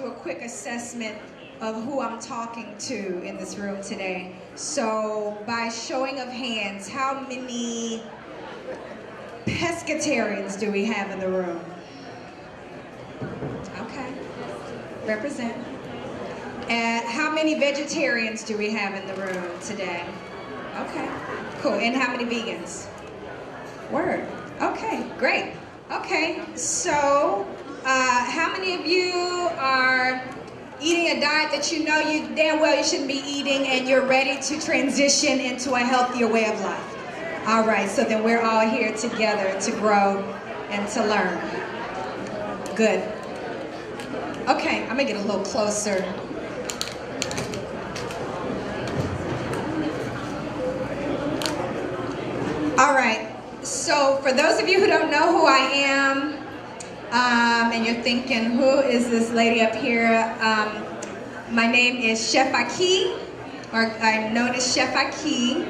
do a quick assessment of who I'm talking to in this room today. So by showing of hands, how many pescatarians do we have in the room? Okay, represent. And how many vegetarians do we have in the room today? Okay, cool. And how many vegans? Word. Okay, great. Okay, so how many of you are eating a diet that you know you damn well you shouldn't be eating, and you're ready to transition into a healthier way of life? All right, so then we're all here together to grow and to learn. Good. Okay, I'm gonna get a little closer. All right, so for those of you who don't know who I am, and you're thinking, who is this lady up here? My name is Chef Aki, or I'm known as Chef Aki,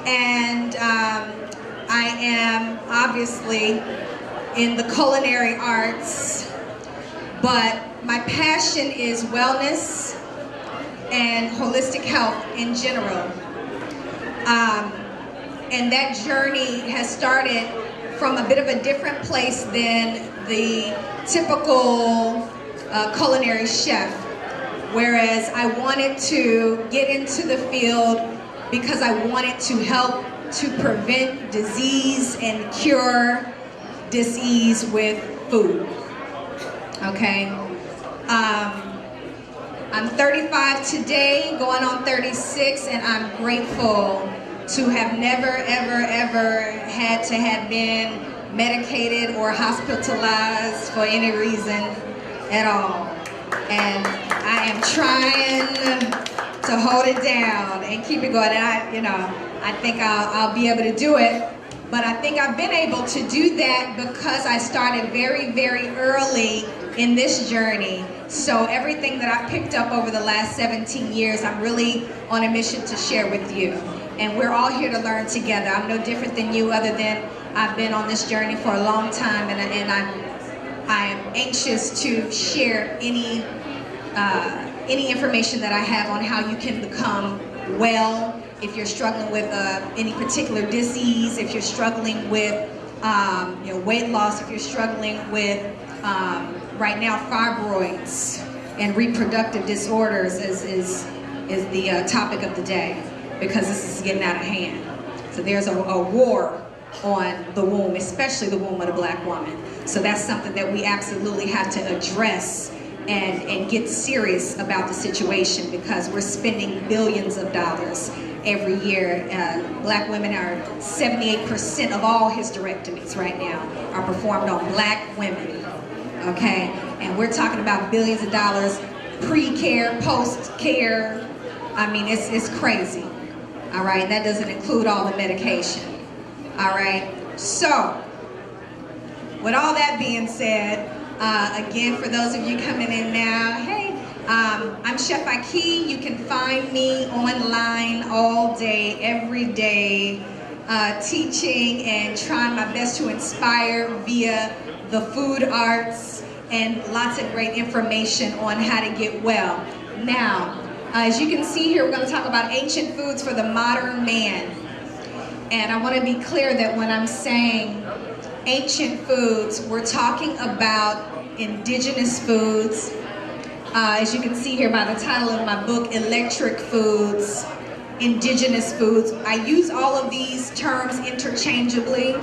and I am obviously in the culinary arts, but my passion is wellness and holistic health in general. And that journey has started from a bit of a different place than the typical culinary chef. Whereas I wanted to get into the field because I wanted to help to prevent disease and cure disease with food. Okay? I'm 35 today, going on 36, and I'm grateful to have never, ever, ever had to have been medicated or hospitalized for any reason at all. And I am trying to hold it down and keep it going. And I think I'll be able to do it. But I think I've been able to do that because I started very, very early in this journey. So everything that I picked up over the last 17 years, I'm really on a mission to share with you. And we're all here to learn together. I'm no different than you, other than I've been on this journey for a long time, and I'm anxious to share any information that I have on how you can become well. If you're struggling with any particular disease, if you're struggling with weight loss, if you're struggling with right now fibroids and reproductive disorders is the topic of the day, because this is getting out of hand. So there's a war on the womb, especially the womb of the black woman. So that's something that we absolutely have to address and get serious about the situation, because we're spending billions of dollars every year. Black women are 78% of all hysterectomies right now are performed on black women, okay? And we're talking about billions of dollars, pre-care, post-care. I mean, it's crazy. All right, and that doesn't include all the medication. All right, so with all that being said, again, for those of you coming in now, hey, I'm Chef Aki. You can find me online all day, every day, teaching and trying my best to inspire via the food arts and lots of great information on how to get well. Now, as you can see here, we're going to talk about ancient foods for the modern man. And I want to be clear that when I'm saying ancient foods, we're talking about indigenous foods. As you can see here by the title of my book, Electric Foods, Indigenous Foods. I use all of these terms interchangeably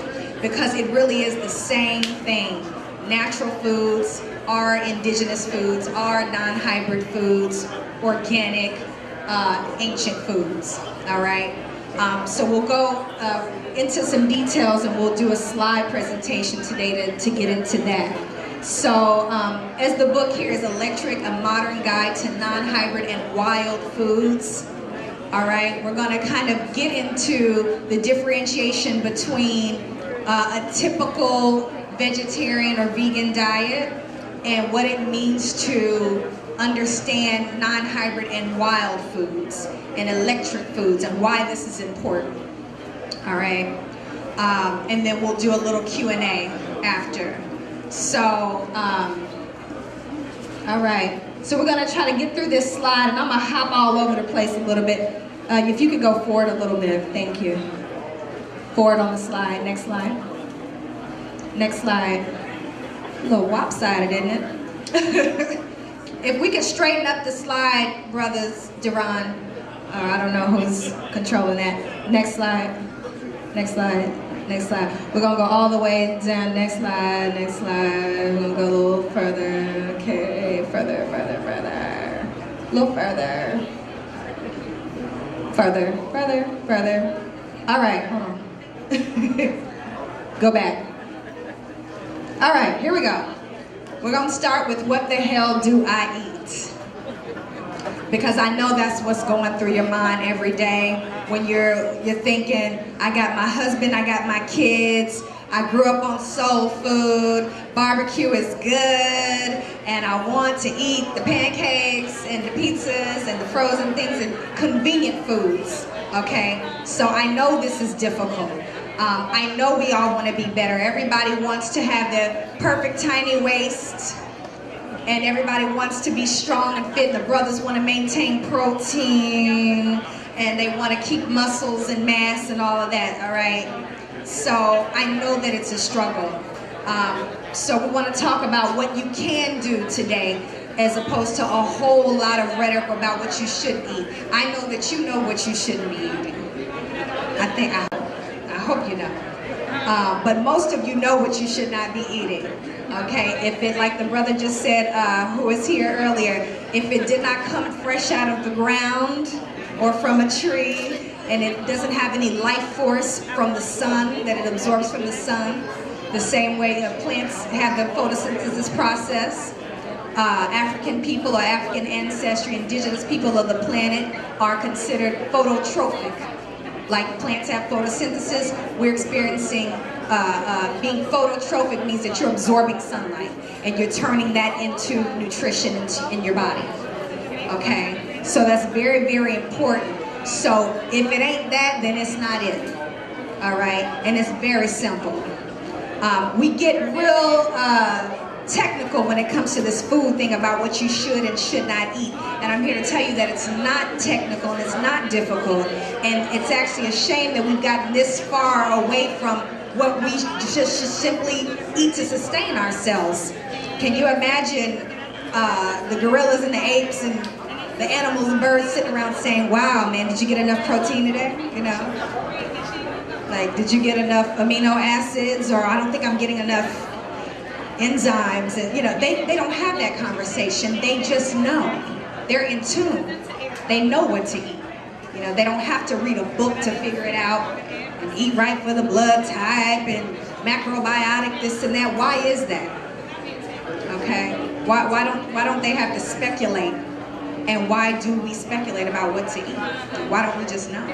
because it really is the same thing. Natural foods are indigenous foods, are non-hybrid foods, organic, ancient foods, all right? So we'll go into some details, and we'll do a slide presentation today to get into that. So as the book here is Electric, A Modern Guide to Non-Hybrid and Wild Foods, all right? We're gonna kind of get into the differentiation between a typical vegetarian or vegan diet and what it means to understand non-hybrid and wild foods and electric foods and why this is important. All right, and then we'll do a little Q&A after. So All right, so we're gonna try to get through this slide, and I'm gonna hop all over the place a little bit. If you could go forward a little bit, thank you. Forward on the slide, next slide. Next slide. A little lopsided, isn't it? If we could straighten up the slide, brothers, Duran, I don't know who's controlling that. Next slide, next slide, next slide. We're gonna go all the way down, next slide, next slide. We're gonna go a little further, okay, further, further, further. A little further. Further, further, further. All right, hold on. Go back. All right, here we go. We're gonna start with what the hell do I eat? Because I know that's what's going through your mind every day when you're thinking, I got my husband, I got my kids, I grew up on soul food, barbecue is good, and I want to eat the pancakes and the pizzas and the frozen things and convenient foods, okay? So I know this is difficult. I know we all want to be better. Everybody wants to have the perfect tiny waist, and everybody wants to be strong and fit. The brothers want to maintain protein, and they want to keep muscles and mass and all of that, all right? So I know that it's a struggle. So we want to talk about what you can do today as opposed to a whole lot of rhetoric about what you should eat. I know that you know what you shouldn't be eating. I hope you know. But most of you know what you should not be eating. Okay, if it, like the brother just said, who was here earlier, if it did not come fresh out of the ground or from a tree, and it doesn't have any life force from the sun, that it absorbs from the sun, the same way plants have the photosynthesis process. African people or African ancestry, indigenous people of the planet are considered phototrophic. Like plants have photosynthesis, we're experiencing being phototrophic means that you're absorbing sunlight and you're turning that into nutrition in your body. Okay, so that's very, very important. So if it ain't that, then it's not it. All right, and it's very simple. We get real technical when it comes to this food thing about what you should and should not eat. And I'm here to tell you that it's not technical and it's not difficult. And it's actually a shame that we've gotten this far away from what we just should simply eat to sustain ourselves. Can you imagine the gorillas and the apes and the animals and birds sitting around saying, wow, man, did you get enough protein today? You know? Like, did you get enough amino acids? Or I don't think I'm getting enough enzymes. And, you know, they don't have that conversation. They just know. They're in tune. They know what to eat. You know, they don't have to read a book to figure it out and eat right for the blood type and macrobiotic, this and that. Why is that? Okay? Why don't they have to speculate? And why do we speculate about what to eat? Why don't we just know?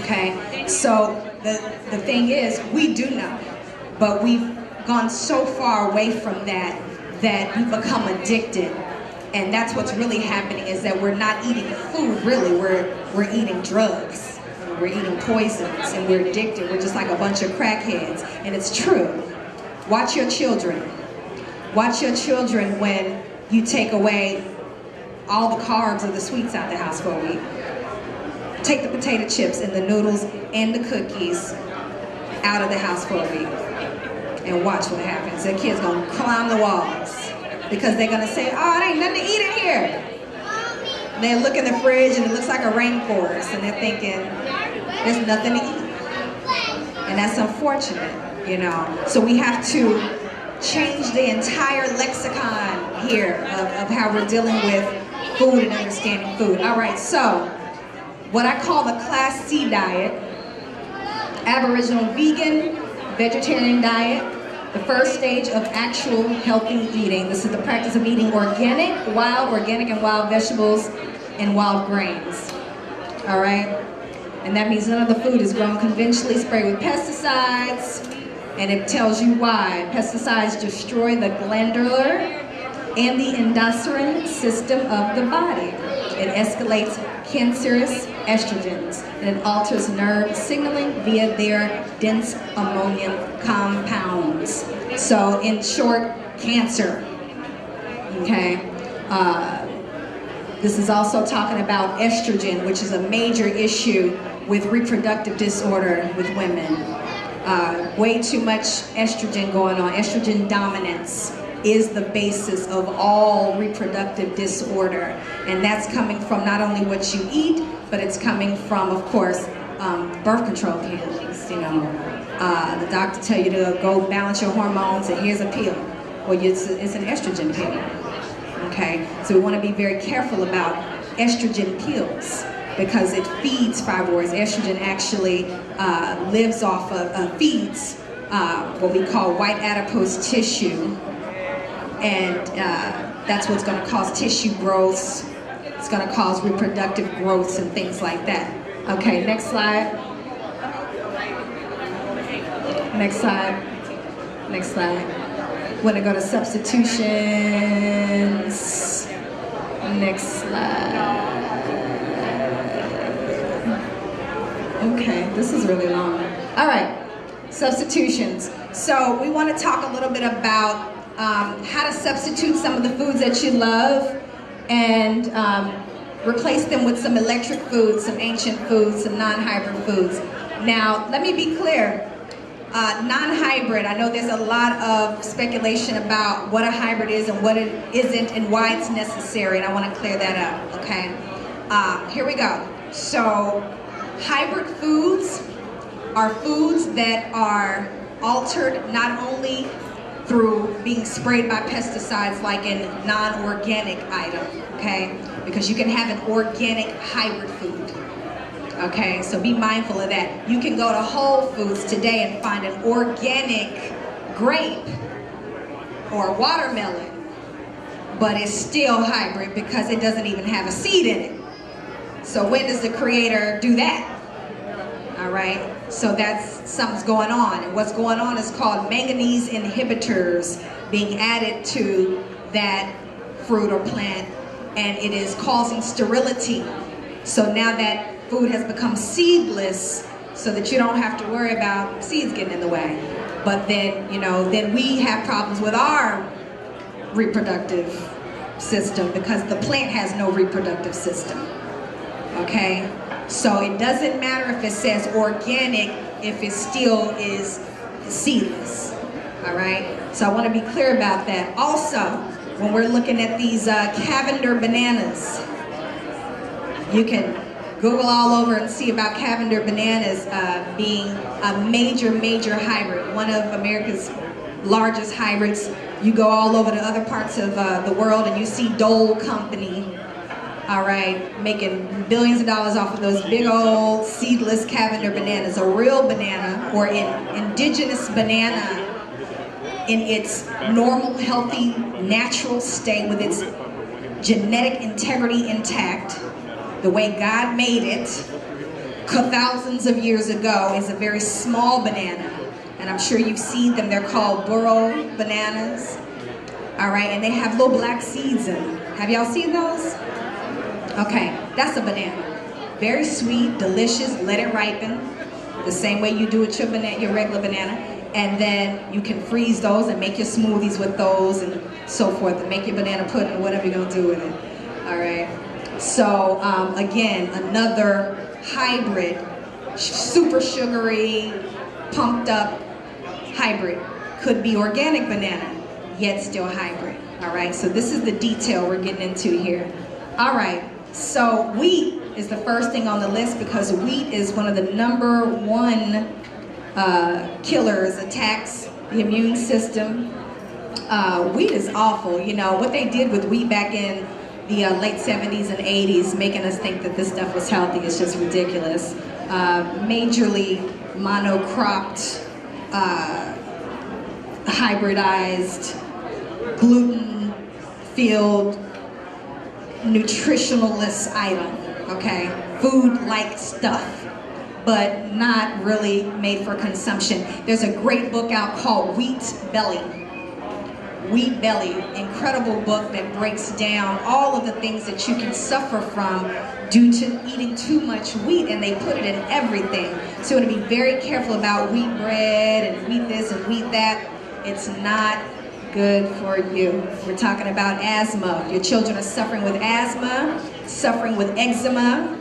Okay? So the thing is, we do know, but we've gone so far away from that we've become addicted. And that's what's really happening, is that we're not eating food, really. We're eating drugs. We're eating poisons, and we're addicted. We're just like a bunch of crackheads. And it's true. Watch your children. Watch your children when you take away all the carbs or the sweets out the house for a week. Take the potato chips and the noodles and the cookies out of the house for a week. And watch what happens. The kids gonna climb the walls because they're gonna say, oh, there ain't nothing to eat in here. And they look in the fridge and it looks like a rainforest, and they're thinking, there's nothing to eat. And that's unfortunate, you know. So we have to change the entire lexicon here of how we're dealing with food and understanding food. All right, so what I call the Class C diet, Aboriginal vegan, vegetarian diet, the first stage of actual healthy eating. This is the practice of eating organic and wild vegetables and wild grains. All right? And that means none of the food is grown conventionally, sprayed with pesticides, and it tells you why. Pesticides destroy the glandular and the endocrine system of the body. It escalates cancerous estrogens, and it alters nerve signaling via their dense ammonium compounds. So in short, cancer. okay? This is also talking about estrogen, which is a major issue with reproductive disorder with women. Way too much estrogen going on. Estrogen dominance is the basis of all reproductive disorder. And that's coming from not only what you eat, but it's coming from, of course, birth control pills. You know, the doctor tell you to go balance your hormones and here's a pill. Well, it's an estrogen pill. Okay, so we want to be very careful about estrogen pills because it feeds fibroids. Estrogen actually lives off of, feeds what we call white adipose tissue, and that's what's going to cause tissue growths. It's going to cause reproductive growths and things like that. Okay, next slide. Next slide. Next slide. We're going to go to substitutions. Next slide. Okay, this is really long. All right, substitutions. So we want to talk a little bit about how to substitute some of the foods that you love and replace them with some electric foods, some ancient foods, some non-hybrid foods. Now, let me be clear. Non-hybrid, I know there's a lot of speculation about what a hybrid is and what it isn't and why it's necessary, and I want to clear that up, okay? Here we go. So, hybrid foods are foods that are altered not only through being sprayed by pesticides like in non-organic item, okay? Because you can have an organic hybrid food. Okay, so be mindful of that. You can go to Whole Foods today and find an organic grape or watermelon, but it's still hybrid because it doesn't even have a seed in it. So when does the creator do that? All right, so that's something's going on. And what's going on is called manganese inhibitors being added to that fruit or plant, and it is causing sterility. So now that food has become seedless so that you don't have to worry about seeds getting in the way. But then, you know, then we have problems with our reproductive system because the plant has no reproductive system. Okay? So it doesn't matter if it says organic if it still is seedless. All right? So I want to be clear about that. Also, when we're looking at these Cavender bananas, you can Google all over and see about Cavender bananas being a major hybrid, one of America's largest hybrids. You go all over to other parts of the world and you see Dole Company, all right, making billions of dollars off of those big old seedless Cavender bananas. A real banana or an indigenous banana in its normal, healthy, natural state with its genetic integrity intact, the way God made it, thousands of years ago, is a very small banana. And I'm sure you've seen them. They're called burro bananas. All right, and they have little black seeds in them. Have y'all seen those? Okay, that's a banana. Very sweet, delicious, let it ripen. The same way you do with your banana, your regular banana. And then you can freeze those and make your smoothies with those and so forth. And make your banana pudding or whatever you're gonna do with it. All right. So again, another hybrid, super sugary, pumped up hybrid. Could be organic banana, yet still hybrid. All right, so this is the detail we're getting into here. All right, so wheat is the first thing on the list because wheat is one of the #1 killers, attacks the immune system. Wheat is awful. You know, what they did with wheat back in the late 70s and 80s, making us think that this stuff was healthy, is just ridiculous. Majorly monocropped, hybridized, gluten-filled, nutritionalist item, okay? Food-like stuff, but not really made for consumption. There's a great book out called Wheat Belly. Wheat Belly, incredible book that breaks down all of the things that you can suffer from due to eating too much wheat, and they put it in everything. So you want to be very careful about wheat bread and wheat this and wheat that. It's not good for you. We're talking about asthma. Your children are suffering with asthma, suffering with eczema.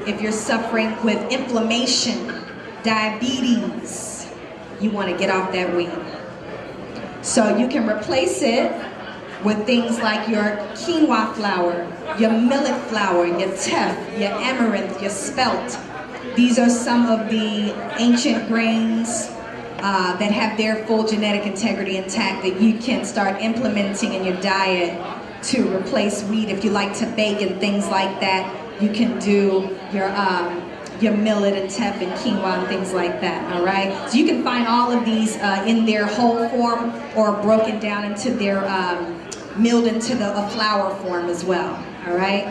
If you're suffering with inflammation, diabetes, you want to get off that wheat. So you can replace it with things like your quinoa flour, your millet flour, your teff, your amaranth, your spelt. These are some of the ancient grains that have their full genetic integrity intact that you can start implementing in your diet to replace wheat. If you like to bake and things like that, you can do your millet and teff and quinoa and things like that, all right? So you can find all of these in their whole form or broken down into their, milled into a flour form as well, all right?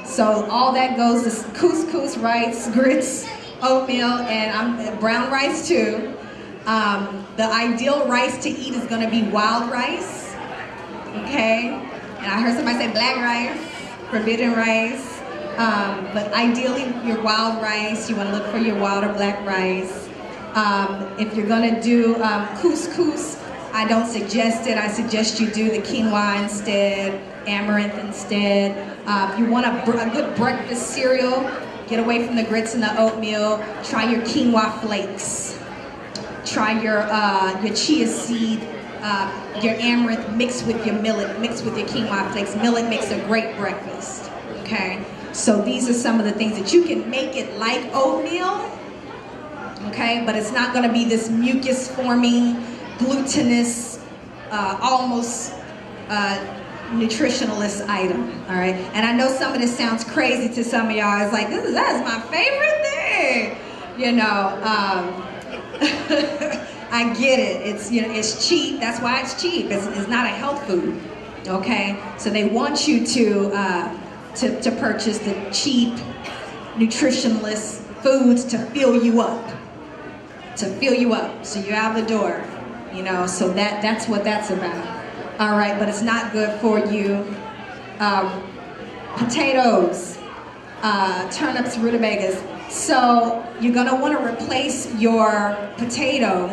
So all that goes to couscous, rice, grits, oatmeal, and brown rice too. The ideal rice to eat is gonna be wild rice, okay? And I heard somebody say black rice, forbidden rice. But ideally, your wild rice, you want to look for your wild or black rice. If you're going to do couscous, I don't suggest it. I suggest you do the quinoa instead, amaranth instead. If you want a good breakfast cereal, get away from the grits and the oatmeal. Try your quinoa flakes. Try your chia seed, your amaranth mixed with your millet, mixed with your quinoa flakes. Millet makes a great breakfast, okay? So these are some of the things that you can make it like oatmeal, okay? But it's not gonna be this mucus-forming, glutinous, almost nutritionalist item, all right? And I know some of this sounds crazy to some of y'all. It's like, that is my favorite thing, you know. I get it. It's, you know, it's cheap. That's why it's cheap. It's not a health food, okay? So they want you to purchase the cheap, nutritionless foods to fill you up. So you're out the door, you know, so that's what that's about. All right, but it's not good for you. Potatoes, turnips, rutabagas. So you're gonna wanna replace your potato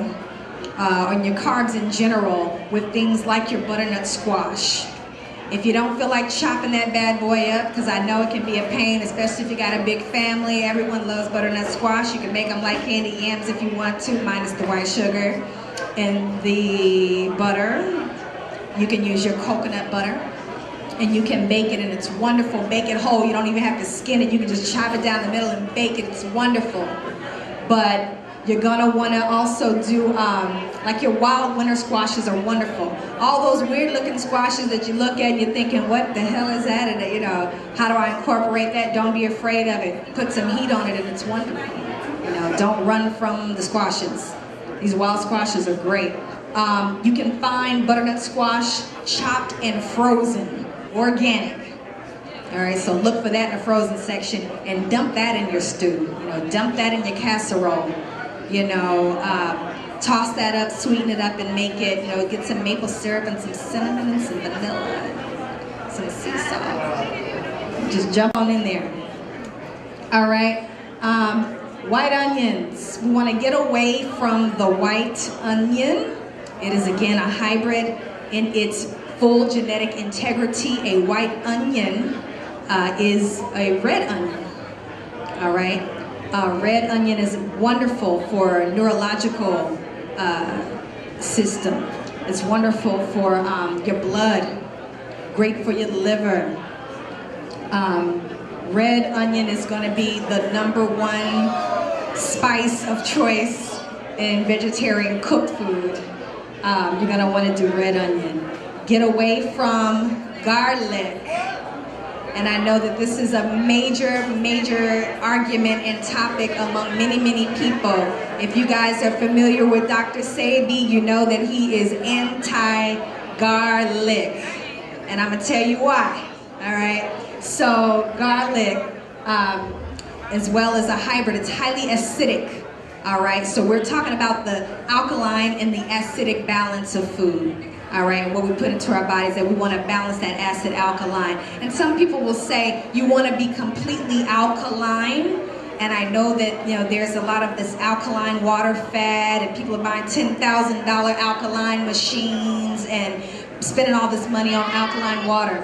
and your carbs in general with things like your butternut squash. If you don't feel like chopping that bad boy up, because I know it can be a pain, especially if you got a big family. Everyone loves butternut squash. You can make them like candy yams if you want to, minus the white sugar and the butter. You can use your coconut butter, and you can bake it, and it's wonderful. Bake it whole. You don't even have to skin it. You can just chop it down the middle and bake it. It's wonderful. But you're gonna wanna also do, like your wild winter squashes are wonderful. All those weird looking squashes that you look at, you're thinking, what the hell is that? And you know, how do I incorporate that? Don't be afraid of it. Put some heat on it and it's wonderful. You know, don't run from the squashes. These wild squashes are great. You can find butternut squash chopped and frozen, organic. All right, so look for that in the frozen section and dump that in your stew. You know, dump that in your casserole. You know, toss that up, sweeten it up, and make it, you know, get some maple syrup and some cinnamon and some vanilla, some sea salt. Just jump on in there. All right, white onions. We want to get away from the white onion. It is, again, a hybrid in its full genetic integrity. A white onion is a red onion, all right? Red onion is wonderful for neurological system. It's wonderful for your blood, great for your liver. Red onion is going to be the #1 spice of choice in vegetarian cooked food. You're going to want to do red onion. Get away from garlic. And I know that this is a major argument and topic among many people. If you guys are familiar with Dr. Sebi, you know that he is anti-garlic. And I'm gonna tell you why, all right? So garlic, as well as a hybrid, it's highly acidic, all right? So we're talking about the alkaline and the acidic balance of food. All right, what we put into our bodies, that we want to balance that acid alkaline. And some people will say you want to be completely alkaline, And I know that, there's a lot of this alkaline water fad, and people are buying $10,000 alkaline machines and spending all this money on alkaline water.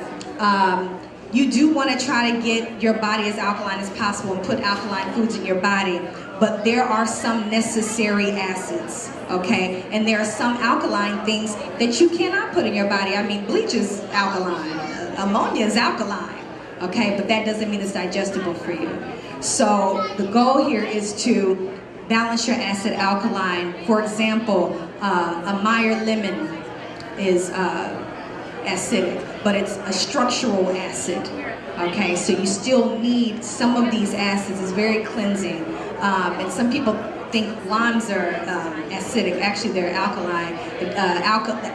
You do want to try to get your body as alkaline as possible and put alkaline foods in your body, but there are some necessary acids, okay? And there are some alkaline things that you cannot put in your body. I mean, bleach is alkaline, ammonia is alkaline, okay? But that doesn't mean it's digestible for you. So the goal here is to balance your acid alkaline. For example, a Meyer lemon is acidic, but it's a structural acid. Okay, so you still need some of these acids. It's very cleansing. And some people think limes are acidic. Actually, they're alkaline.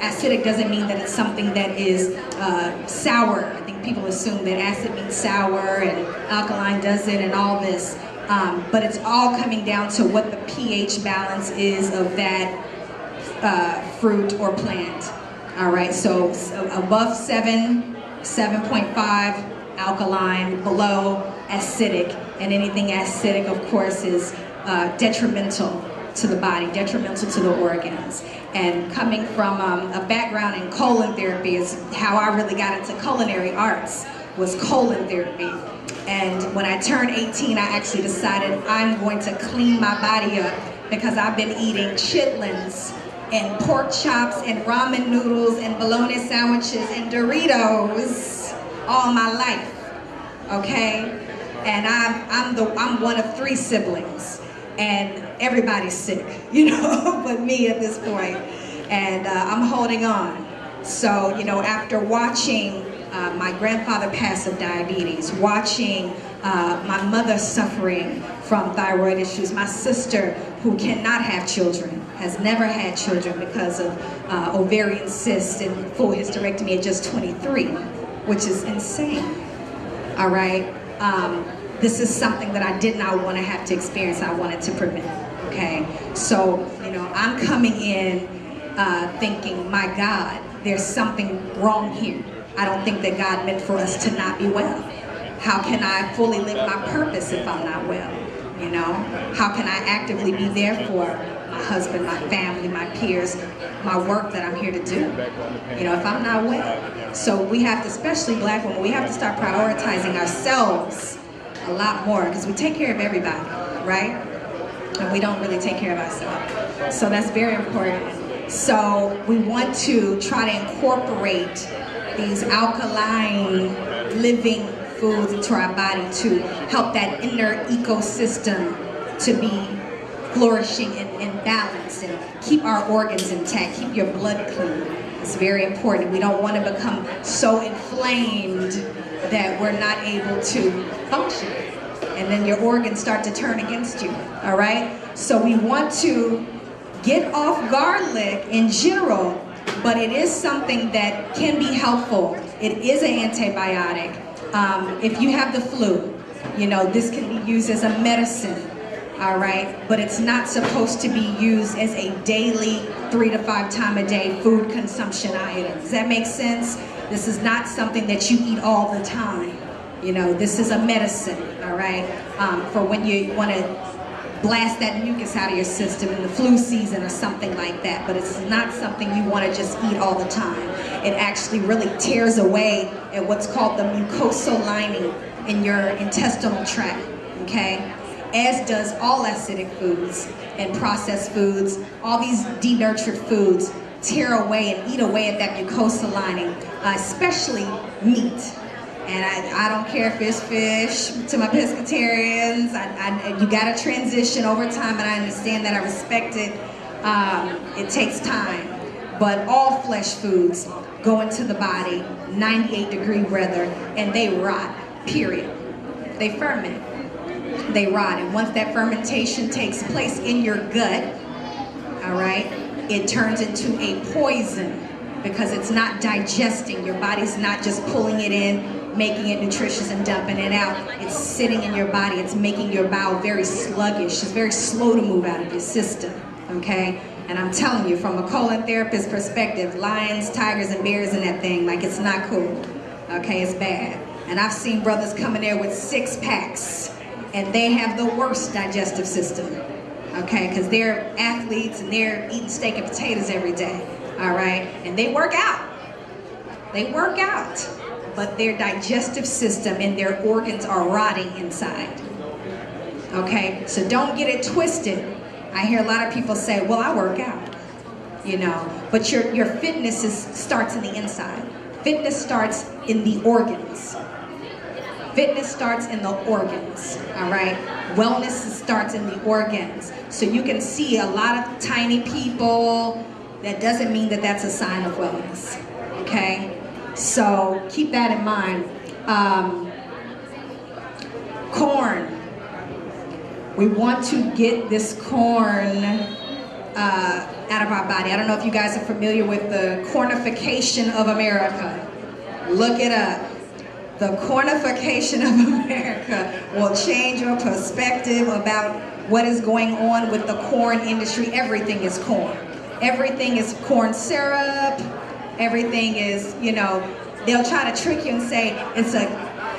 Acidic doesn't mean that it's something that is sour. I think people assume that acid means sour and alkaline doesn't and all this. But it's all coming down to what the pH balance is of that fruit or plant. All right, so above 7, 7.5 alkaline, below acidic, and anything acidic, of course, is detrimental to the body, detrimental to the organs. And coming from a background in colon therapy is how I really got into culinary arts, was colon therapy. And when I turned 18, I actually decided I'm going to clean my body up because I've been eating chitlins and pork chops and ramen noodles and bologna sandwiches and Doritos all my life, okay? And I'm one of 3 siblings, and everybody's sick, but me at this point. And I'm holding on. So, after watching my grandfather pass of diabetes, watching my mother suffering from thyroid issues, my sister who cannot have children, has never had children because of ovarian cysts and full hysterectomy at just 23, which is insane, all right? This is something that I did not want to have to experience. I wanted to prevent, okay? So, I'm coming in thinking, my God, there's something wrong here. I don't think that God meant for us to not be well. How can I fully live my purpose if I'm not well? How can I actively be there for my husband, my family, my peers, my work that I'm here to do, if I'm not well? So we have to, especially Black women, we have to start prioritizing ourselves a lot more, because we take care of everybody, right? And we don't really take care of ourselves. So that's very important. So we want to try to incorporate these alkaline living foods into our body to help that inner ecosystem to be flourishing and balanced, and keep our organs intact, keep your blood clean. It's very important. We don't want to become so inflamed that we're not able to function, and then your organs start to turn against you, all right? So we want to get off garlic in general, but it is something that can be helpful. It is an antibiotic. If you have the flu, this can be used as a medicine, all right? But it's not supposed to be used as a daily 3 to 5 time a day food consumption item. Does that make sense? This is not something that you eat all the time. This is a medicine, all right? For when you want to blast that mucus out of your system in the flu season or something like that, but it's not something you want to just eat all the time. It actually really tears away at what's called the mucosal lining in your intestinal tract, okay? As does all acidic foods and processed foods. All these denatured foods tear away and eat away at that mucosal lining, especially meat. And I don't care if it's fish, to my pescatarians, you gotta transition over time, and I understand that, I respect it. It takes time. But all flesh foods go into the body, 98-degree weather, and they rot, period. They ferment, they rot. And once that fermentation takes place in your gut, all right, it turns into a poison because it's not digesting. Your body's not just pulling it in, making it nutritious and dumping it out. It's sitting in your body. It's making your bowel very sluggish. It's very slow to move out of your system, okay? And I'm telling you, from a colon therapist perspective, lions, tigers, and bears in that thing, like, it's not cool, okay? It's bad. And I've seen brothers come in there with 6 packs and they have the worst digestive system, okay? Because they're athletes and they're eating steak and potatoes every day, all right? And they work out. They work out, but their digestive system and their organs are rotting inside, okay? So don't get it twisted. I hear a lot of people say, well, I work out, you know, but your fitness starts in the inside. Fitness starts in the organs. Fitness starts in the organs, all right? Wellness starts in the organs. So you can see a lot of tiny people. That doesn't mean that that's a sign of wellness, okay? So keep that in mind. Corn. We want to get this corn out of our body. I don't know if you guys are familiar with the cornification of America. Look it up. The cornification of America will change your perspective about what is going on with the corn industry. Everything is corn. Everything is corn syrup. Everything is, you know, they'll try to trick you and say it's a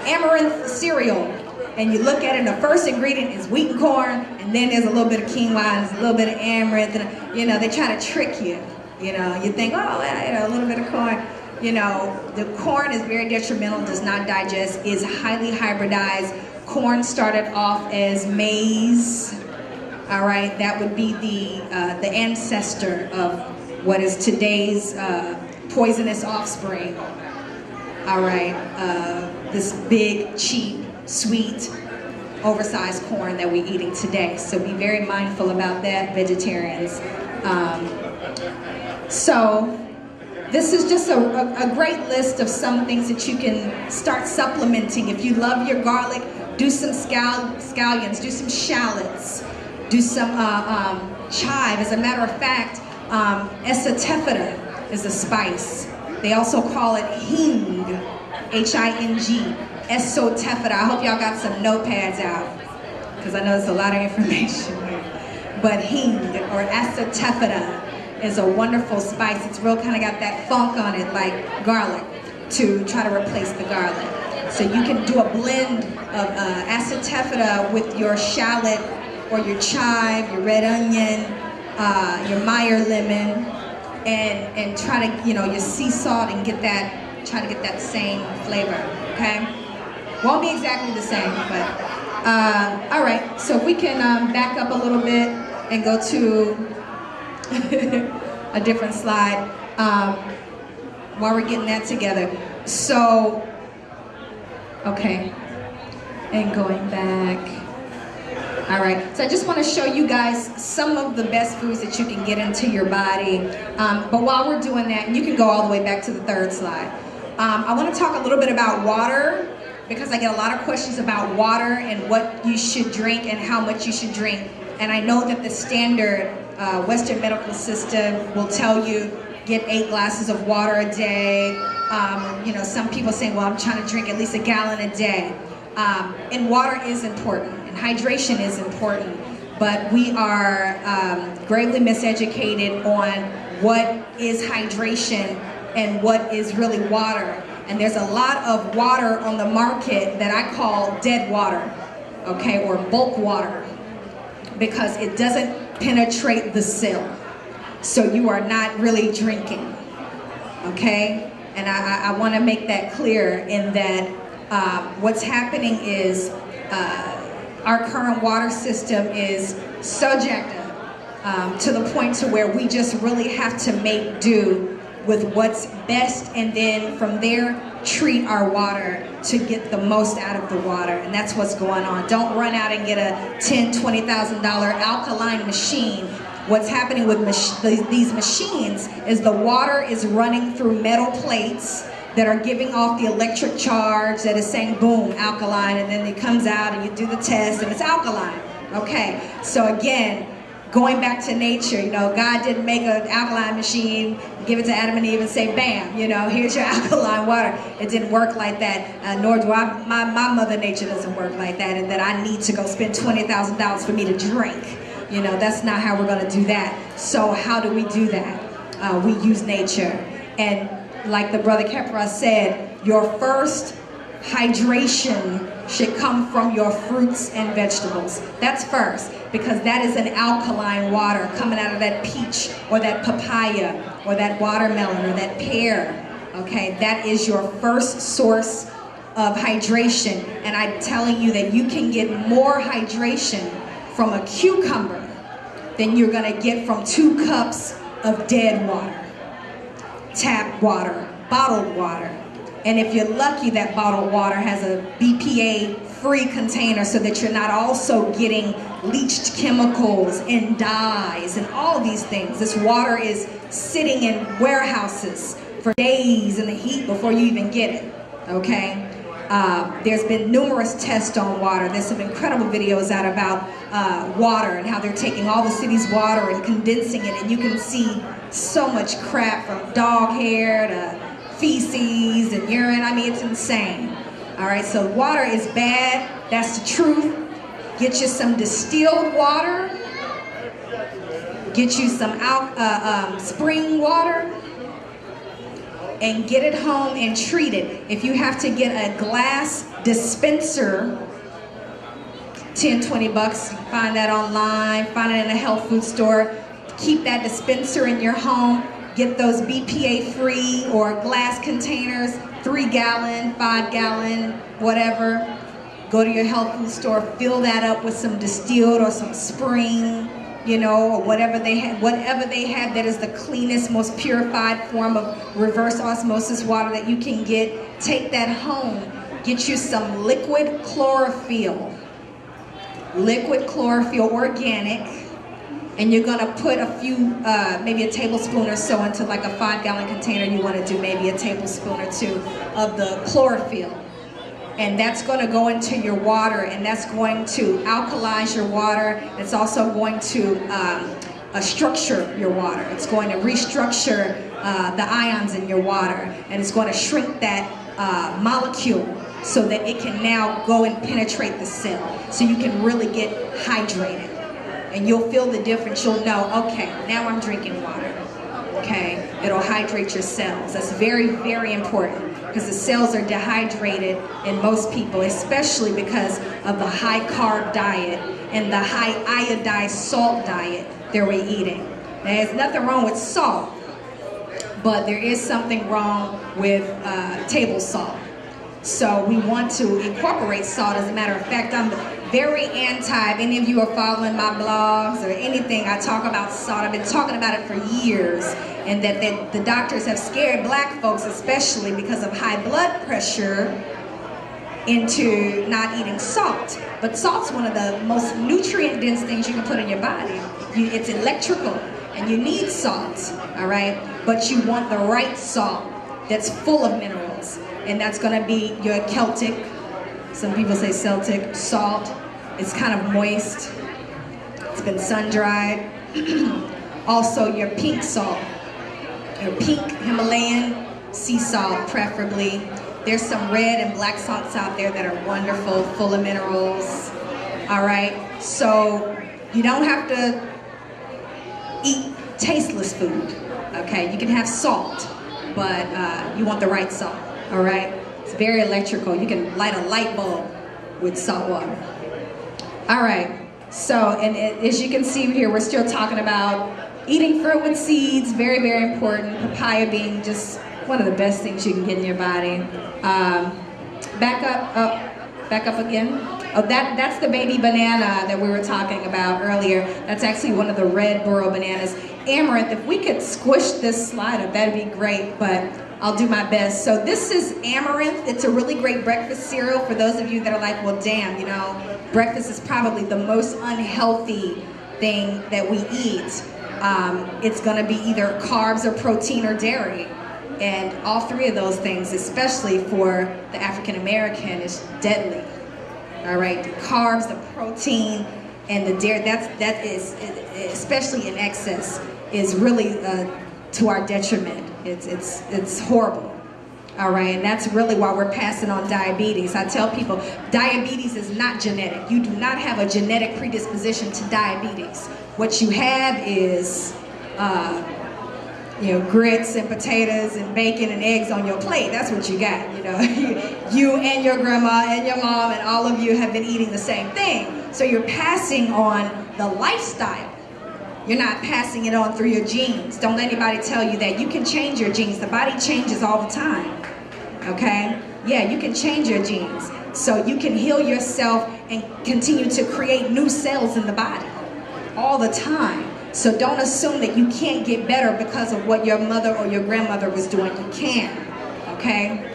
amaranth cereal. And you look at it, and the first ingredient is wheat and corn, and then there's a little bit of quinoa, and there's a little bit of amaranth, and, you know, they try to trick you. You know, you think, oh, yeah, you know, a little bit of corn. You know, the corn is very detrimental, does not digest, is highly hybridized. Corn started off as maize, all right? That would be the ancestor of what is today's poisonous offspring, all right? This big, cheap, sweet, oversized corn that we're eating today. So be very mindful about that, vegetarians. So this is just a great list of some things that you can start supplementing. If you love your garlic, do some scallions, do some shallots, do some chive. As a matter of fact, esotephyta is a spice. They also call it hing, H-I-N-G. Esotephyta. I hope y'all got some notepads out, because I know there's a lot of information here. But hing, or esotephyta, is a wonderful spice. It's real kind of got that funk on it, like garlic, to try to replace the garlic. So you can do a blend of esotephyta with your shallot, or your chive, your red onion, your Meyer lemon, and try to, you know, your sea salt, and get that, try to get that same flavor, okay? Won't be exactly the same, but all right. So if we can back up a little bit and go to a different slide while we're getting that together. So, okay, and going back. All right, so I just want to show you guys some of the best foods that you can get into your body. But while we're doing that, and you can go all the way back to the third slide. I want to talk a little bit about water, because I get a lot of questions about water and what you should drink and how much you should drink. And I know that the standard Western medical system will tell you get 8 glasses of water a day. You know, some people say, well, I'm trying to drink at least a gallon a day. And water is important, and hydration is important. But we are greatly miseducated on what is hydration and what is really water. And there's a lot of water on the market that I call dead water, okay, or bulk water, because it doesn't penetrate the cell. So you are not really drinking, okay? And I want to make that clear, in that what's happening is our current water system is subjective to the point to where we just really have to make do with what's best, and then from there treat our water to get the most out of the water. And that's what's going on. Don't run out and get a $10,000, $20,000 alkaline machine. What's happening with these machines is the water is running through metal plates that are giving off the electric charge that is saying boom, alkaline, and then it comes out and you do the test and it's alkaline. Okay, so again, going back to nature, you know, God didn't make an alkaline machine, give it to Adam and Eve and say, bam, you know, here's your alkaline water. It didn't work like that, nor do my mother nature doesn't work like that, and that I need to go spend $20,000 for me to drink. You know, that's not how we're gonna do that. So how do we do that? We use nature. And like the brother Kepra said, your first hydration should come from your fruits and vegetables. That's first, because that is an alkaline water coming out of that peach or that papaya or that watermelon or that pear. Okay, that is your first source of hydration. And I'm telling you that you can get more hydration from a cucumber than you're gonna get from 2 cups of dead water, tap water, bottled water. And if you're lucky, that bottled water has a BPA-free container so that you're not also getting leached chemicals and dyes and all these things. This water is sitting in warehouses for days in the heat before you even get it, okay? There's been numerous tests on water. There's some incredible videos out about water and how they're taking all the city's water and condensing it, and you can see so much crap from dog hair to feces and urine. I mean, it's insane. All right, so water is bad. That's the truth. Get you some distilled water. Get you some spring water. And get it home and treat it. If you have to get a glass dispenser, 10, 20 bucks, you can find that online, find it in a health food store. Keep that dispenser in your home. Get those BPA-free or glass containers, 3-gallon, 5-gallon, whatever. Go to your health food store, fill that up with some distilled or some spring, you know, or whatever they have that is the cleanest, most purified form of reverse osmosis water that you can get. Take that home. Get you some liquid chlorophyll. Liquid chlorophyll, organic. And you're gonna put a few, maybe a tablespoon or so into like a 5-gallon container. You wanna do maybe a tablespoon or 2 of the chlorophyll. And that's gonna go into your water, and that's going to alkalize your water. It's also going to structure your water. It's going to restructure the ions in your water, and it's going to shrink that molecule so that it can now go and penetrate the cell, so you can really get hydrated. And you'll feel the difference. You'll know, okay, now I'm drinking water. Okay, it'll hydrate your cells. That's very, very important, because the cells are dehydrated in most people, especially because of the high carb diet and the high iodized salt diet that we're eating. Now, there's nothing wrong with salt, but there is something wrong with table salt. So we want to incorporate salt. As a matter of fact, I'm very anti, if any of you are following my blogs or anything, I talk about salt. I've been talking about it for years, and that the doctors have scared black folks, especially because of high blood pressure, into not eating salt. But salt's one of the most nutrient-dense things you can put in your body. It's electrical, and you need salt, all right? But you want the right salt that's full of minerals, and that's gonna be your Celtic, some people say Celtic, salt. It's kind of moist. It's been sun-dried. Also your pink salt, your pink Himalayan sea salt preferably. There's some red and black salts out there that are wonderful, full of minerals. All right, so you don't have to eat tasteless food, okay? You can have salt, but you want the right salt, all right? It's very electrical. You can light a light bulb with salt water. All right, so, and as you can see here, we're still talking about eating fruit with seeds, very, very important. Papaya being just one of the best things you can get in your body. Back up again. Oh, that's the baby banana that we were talking about earlier. That's actually one of the red burro bananas. Amaranth, if we could squish this slide up, that'd be great, but I'll do my best. So this is amaranth. It's a really great breakfast cereal for those of you that are like, well, damn, you know, breakfast is probably the most unhealthy thing that we eat. It's gonna be either carbs or protein or dairy. And all 3 of those things, especially for the African American, is deadly. All right, the carbs, the protein, and the dairy, that is, especially in excess, is really to our detriment. It's horrible. All right, and that's really why we're passing on diabetes. I tell people, diabetes is not genetic. You do not have a genetic predisposition to diabetes. What you have is grits and potatoes and bacon and eggs on your plate. That's what you got, You and your grandma and your mom and all of you have been eating the same thing. So you're passing on the lifestyle. You're not passing it on through your genes. Don't let anybody tell you that. You can change your genes. The body changes all the time, okay? Yeah, you can change your genes. So you can heal yourself and continue to create new cells in the body all the time. So don't assume that you can't get better because of what your mother or your grandmother was doing. You can, okay?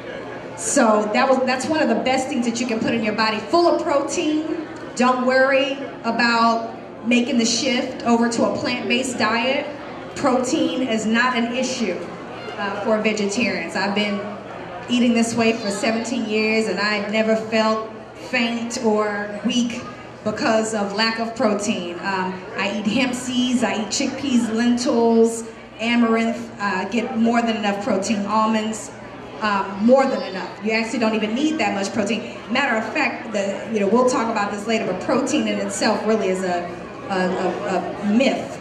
So that's one of the best things that you can put in your body. Full of protein. Don't worry about making the shift over to a plant-based diet. Protein is not an issue for vegetarians. I've been eating this way for 17 years and I've never felt faint or weak because of lack of protein. I eat hemp seeds, I eat chickpeas, lentils, amaranth, get more than enough protein, almonds, more than enough. You actually don't even need that much protein. Matter of fact, we'll talk about this later, but protein in itself really is a myth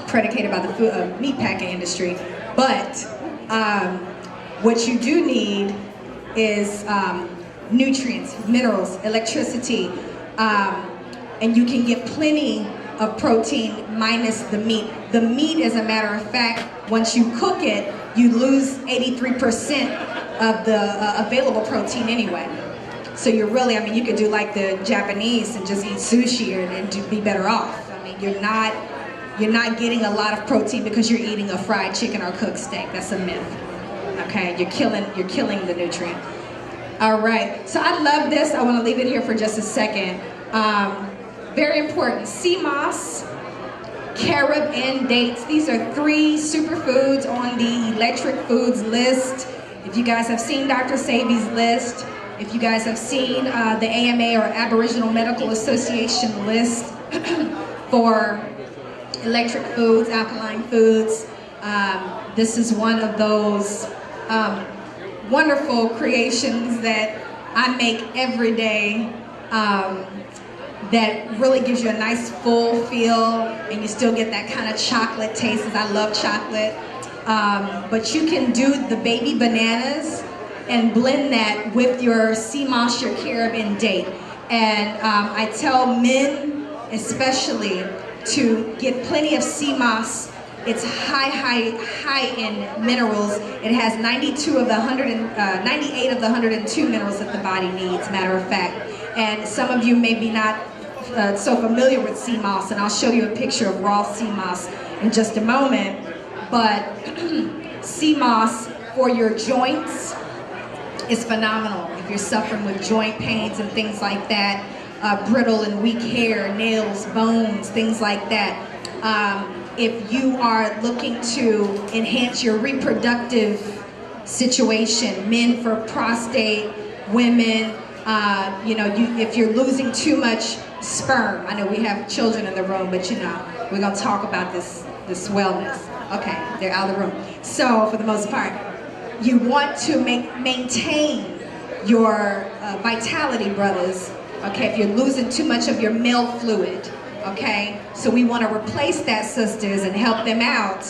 predicated by the food, meatpacking industry. But what you do need is nutrients, minerals, electricity, and you can get plenty of protein minus the meat. The meat, as a matter of fact, once you cook it, you lose 83% of the available protein anyway. So you're really, you could do like the Japanese and just eat sushi and be better off. You're not getting a lot of protein because you're eating a fried chicken or cooked steak. That's a myth. Okay, you're killing the nutrient. All right, so I love this. I want to leave it here for just a second. Very important, sea moss, carob, and dates. These are 3 superfoods on the Electric Foods list. If you guys have seen Dr. Sabi's list, if you guys have seen the AMA or Aboriginal Medical Association list for electric foods, alkaline foods, this is one of those wonderful creations that I make every day that really gives you a nice full feel and you still get that kind of chocolate taste, as I love chocolate. But you can do the baby bananas and blend that with your sea moss, your carob, and date. And I tell men especially to get plenty of sea moss. It's high in minerals. It has 98 of the 102 minerals that the body needs, matter of fact. And some of you may be not so familiar with sea moss, and I'll show you a picture of raw sea moss in just a moment. But sea moss for your joints is phenomenal. If you're suffering with joint pains and things like that, brittle and weak hair, nails, bones, things like that. If you are looking to enhance your reproductive situation, men for prostate, women, if you're losing too much sperm. I know we have children in the room, but we're gonna talk about this wellness. Okay, they're out of the room. So for the most part, you want to maintain your vitality, brothers. Okay, if you're losing too much of your male fluid, okay? So we want to replace that, sisters, and help them out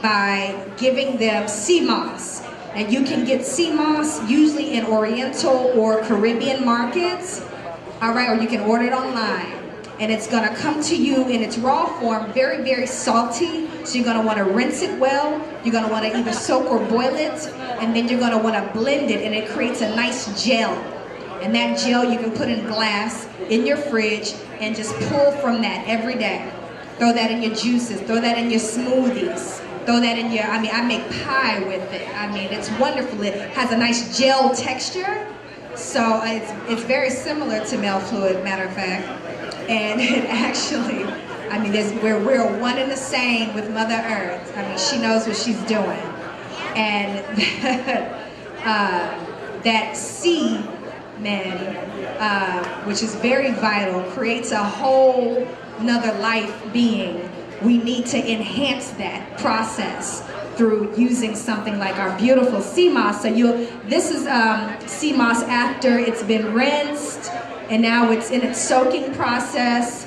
by giving them sea moss. And you can get sea moss usually in Oriental or Caribbean markets, all right, or you can order it online. And it's gonna come to you in its raw form, very, very salty. So you're gonna wanna rinse it well. You're gonna wanna either soak or boil it, and then you're gonna wanna blend it, and it creates a nice gel. And that gel you can put in glass in your fridge and just pull from that every day. Throw that in your juices, throw that in your smoothies, throw that in your, I make pie with it. It's wonderful. It has a nice gel texture. So it's very similar to male fluid, matter of fact. And it actually, we're one and the same with Mother Earth. She knows what she's doing. And that sea, which is very vital, creates a whole nother life being. We need to enhance that process through using something like our beautiful sea moss. So this is sea moss after it's been rinsed, and now it's in its soaking process.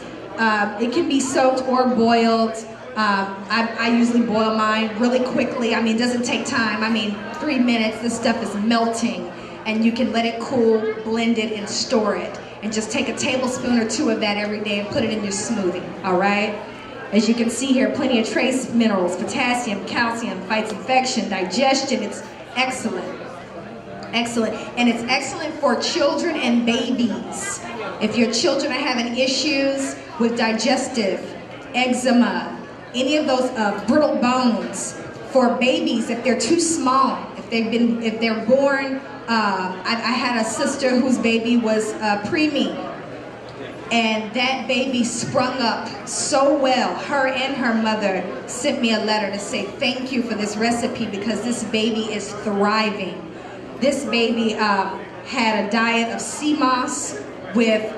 It can be soaked or boiled. I usually boil mine really quickly. I mean, it doesn't take time. I mean, 3 minutes, this stuff is melting, and you can let it cool, blend it, and store it. And just take a tablespoon or 2 of that every day and put it in your smoothie, all right? As you can see here, plenty of trace minerals, potassium, calcium, fights infection, digestion. It's excellent. Excellent. And it's excellent for children and babies. If your children are having issues with digestive, eczema, any of those brittle bones, for babies, if they're too small, if they're born, I had a sister whose baby was preemie, and that baby sprung up so well. Her and her mother sent me a letter to say thank you for this recipe because this baby is thriving. This baby had a diet of sea moss with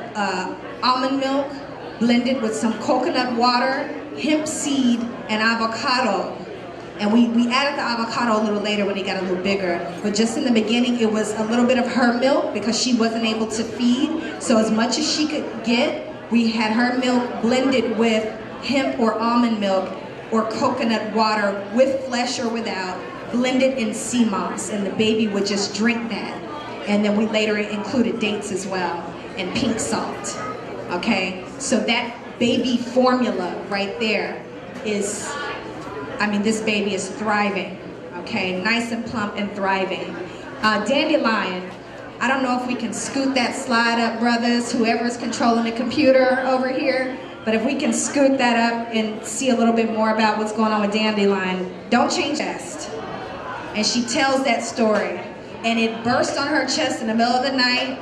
almond milk blended with some coconut water, hemp seed, and avocado. And we added the avocado a little later when he got a little bigger. But just in the beginning, it was a little bit of her milk because she wasn't able to feed. So as much as she could get, we had her milk blended with hemp or almond milk or coconut water with flesh or without, blended in sea moss. And the baby would just drink that. And then we later included dates as well and pink salt. Okay? So that baby formula right there is... I mean, this baby is thriving, okay? Nice and plump and thriving. Dandelion, I don't know if we can scoot that slide up, brothers, whoever's controlling the computer over here, but if we can scoot that up and see a little bit more about what's going on with Dandelion, don't change chest. And she tells that story. And it burst on her chest in the middle of the night,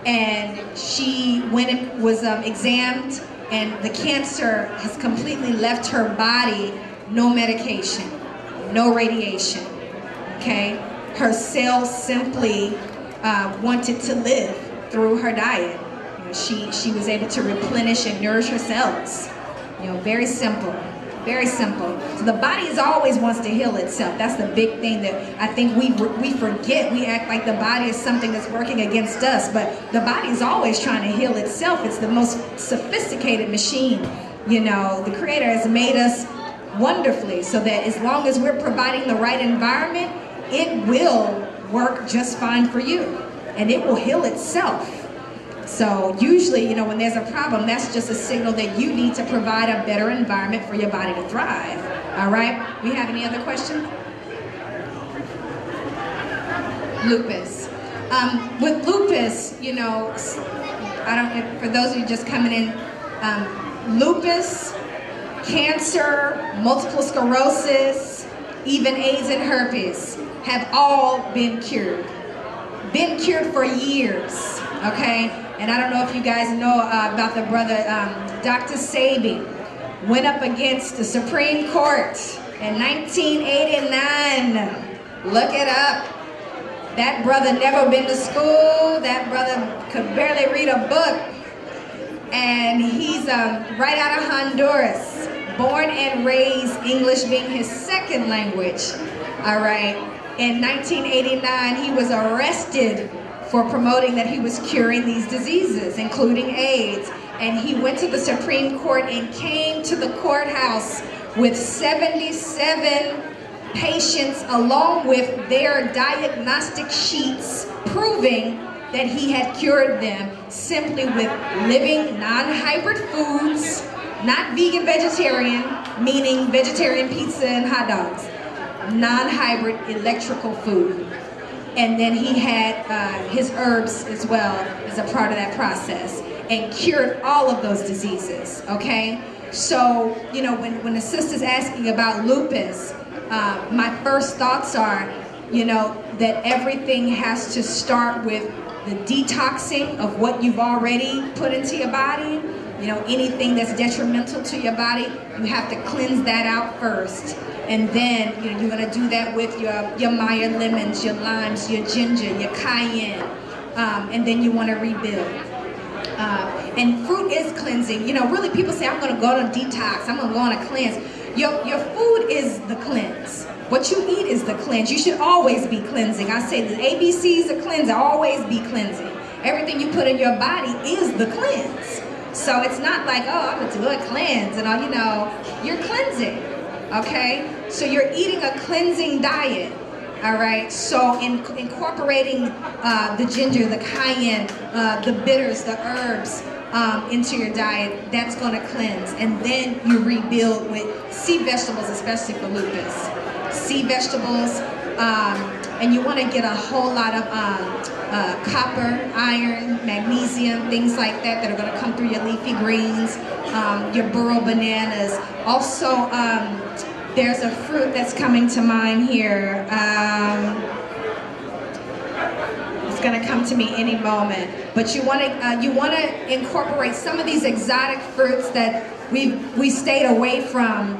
and she went and was examined, and the cancer has completely left her body. No medication, no radiation, okay? Her cells simply wanted to live through her diet. You know, she was able to replenish and nourish her cells. You know, very simple, very simple. So the body always wants to heal itself. That's the big thing that I think we forget. We act like the body is something that's working against us, but the body is always trying to heal itself. It's the most sophisticated machine. You know, the Creator has made us wonderfully so that as long as we're providing the right environment, it will work just fine for you and it will heal itself. So usually, you know, when there's a problem, that's just a signal that you need to provide a better environment for your body to thrive. All right? We have any other questions? Lupus. With lupus, you know, for those of you just coming in, lupus, cancer, multiple sclerosis, even AIDS and herpes have all been cured. Been cured for years, okay? And I don't know if you guys know about the brother, Dr. Sabi, went up against the Supreme Court in 1989. Look it up. That brother never been to school. That brother could barely read a book. And he's right out of Honduras. Born and raised, English being his second language. All right. In 1989, he was arrested for promoting that he was curing these diseases, including AIDS. And he went to the Supreme Court and came to the courthouse with 77 patients along with their diagnostic sheets proving that he had cured them simply with living non-hybrid foods, not vegan vegetarian, meaning vegetarian pizza and hot dogs, non-hybrid electrical food. And then he had his herbs as well as a part of that process and cured all of those diseases, okay? So, you know, when the sister's asking about lupus, my first thoughts are, you know, that everything has to start with the detoxing of what you've already put into your body. You know, anything that's detrimental to your body, you have to cleanse that out first. And then, you know, you're gonna do that with your Meyer lemons, your limes, your ginger, your cayenne, and then you wanna rebuild. And fruit is cleansing. You know, really people say, I'm gonna go on a detox, I'm gonna go on a cleanse. Your food is the cleanse. What you eat is the cleanse. You should always be cleansing. I say the ABCs of cleansing, always be cleansing. Everything you put in your body is the cleanse. So it's not like, oh, I'm gonna do a cleanse and all, you know, you're cleansing, okay? So you're eating a cleansing diet, all right? So incorporating the ginger, the cayenne, the bitters, the herbs into your diet, that's gonna cleanse. And then you rebuild with sea vegetables, especially for lupus. Sea vegetables, and you wanna get a whole lot of copper, iron, magnesium, things like that that are going to come through your leafy greens, your burro bananas. Also, there's a fruit that's coming to mind here. It's going to come to me any moment. But you want to incorporate some of these exotic fruits that we stayed away from.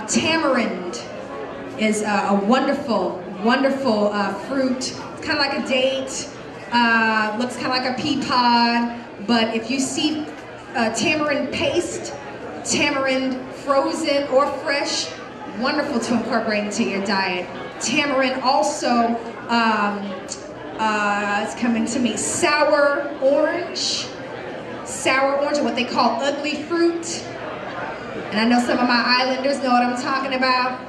Tamarind is a wonderful fruit. It's kind of like a date. Looks kind of like a pea pod, but if you see tamarind paste, tamarind frozen or fresh, wonderful to incorporate into your diet. Tamarind also, it's coming to me, sour orange, what they call ugly fruit. And I know some of my islanders know what I'm talking about.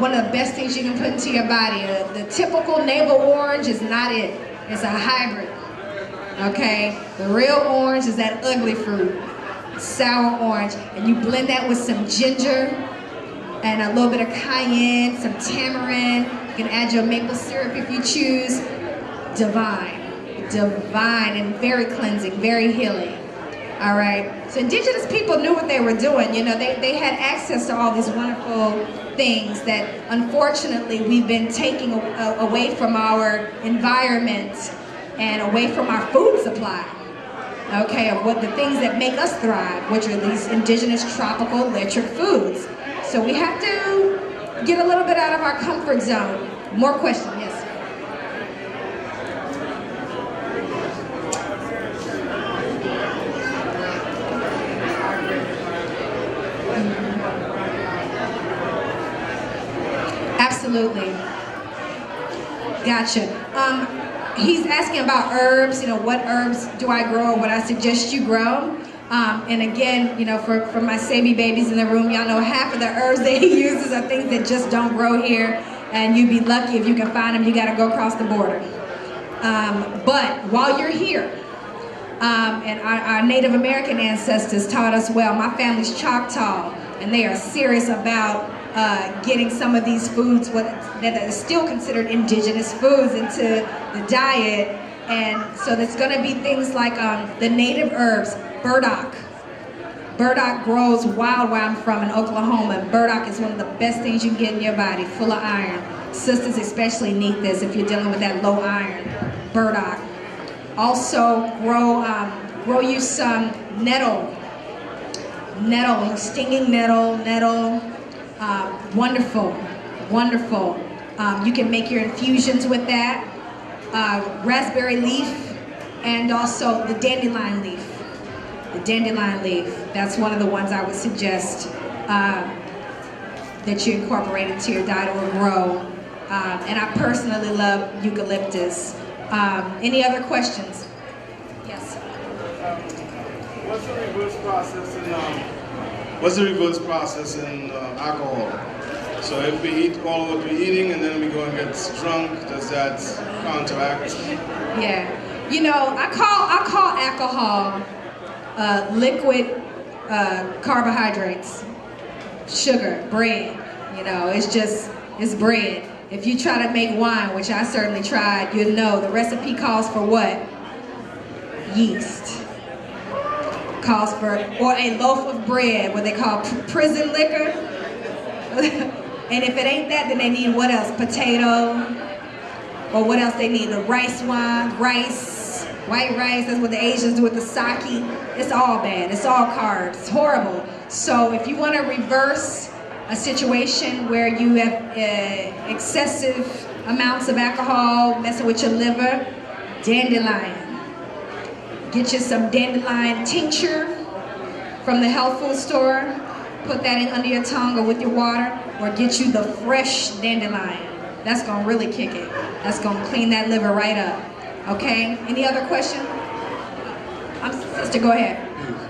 One of the best things you can put into your body. The typical navel orange is not it. It's a hybrid, okay? The real orange is that ugly fruit, sour orange. And you blend that with some ginger and a little bit of cayenne, some tamarind. You can add your maple syrup if you choose. Divine and very cleansing, very healing. All right, so indigenous people knew what they were doing. You know, they had access to all these wonderful things that unfortunately we've been taking away from our environment and away from our food supply. Okay, of what the things that make us thrive, which are these indigenous tropical electric foods. So we have to get a little bit out of our comfort zone. More questions, yes. Absolutely. Gotcha. He's asking about herbs, you know, what herbs do I grow or what I suggest you grow. And again, you know, for my Sabi babies in the room, y'all know half of the herbs that he uses are things that just don't grow here. And you'd be lucky if you can find them. You got to go across the border. But while you're here, and our Native American ancestors taught us well, my family's Choctaw, and they are serious about getting some of these foods that are still considered indigenous foods into the diet. And so there's going to be things like the native herbs, burdock. Burdock grows wild where I'm from in Oklahoma. And burdock is one of the best things you can get in your body, full of iron. Sisters especially need this if you're dealing with that low iron. Burdock. Also grow you some nettle, stinging nettle. Wonderful. You can make your infusions with that. Raspberry leaf and also the dandelion leaf. That's one of the ones I would suggest that you incorporate into your diet or grow. And I personally love eucalyptus. Any other questions? Yes. What's the reverse process in alcohol? So if we eat all of what we're eating and then we go and get drunk, does that counteract? Yeah. You know, I call alcohol liquid carbohydrates, sugar, bread. You know, it's bread. If you try to make wine, which I certainly tried, you'll know the recipe calls for what? Yeast. Calls for, or a loaf of bread, what they call prison liquor. And if it ain't that, then they need what else? Potato. Or what else they need? The rice wine, white rice. That's what the Asians do with the sake. It's all bad. It's all carbs. It's horrible. So if you want to reverse a situation where you have excessive amounts of alcohol messing with your liver, dandelion. Get you some dandelion tincture from the health food store. Put that in under your tongue or with your water, or get you the fresh dandelion. That's gonna really kick it. That's gonna clean that liver right up. Okay? Any other question? Sister, go ahead.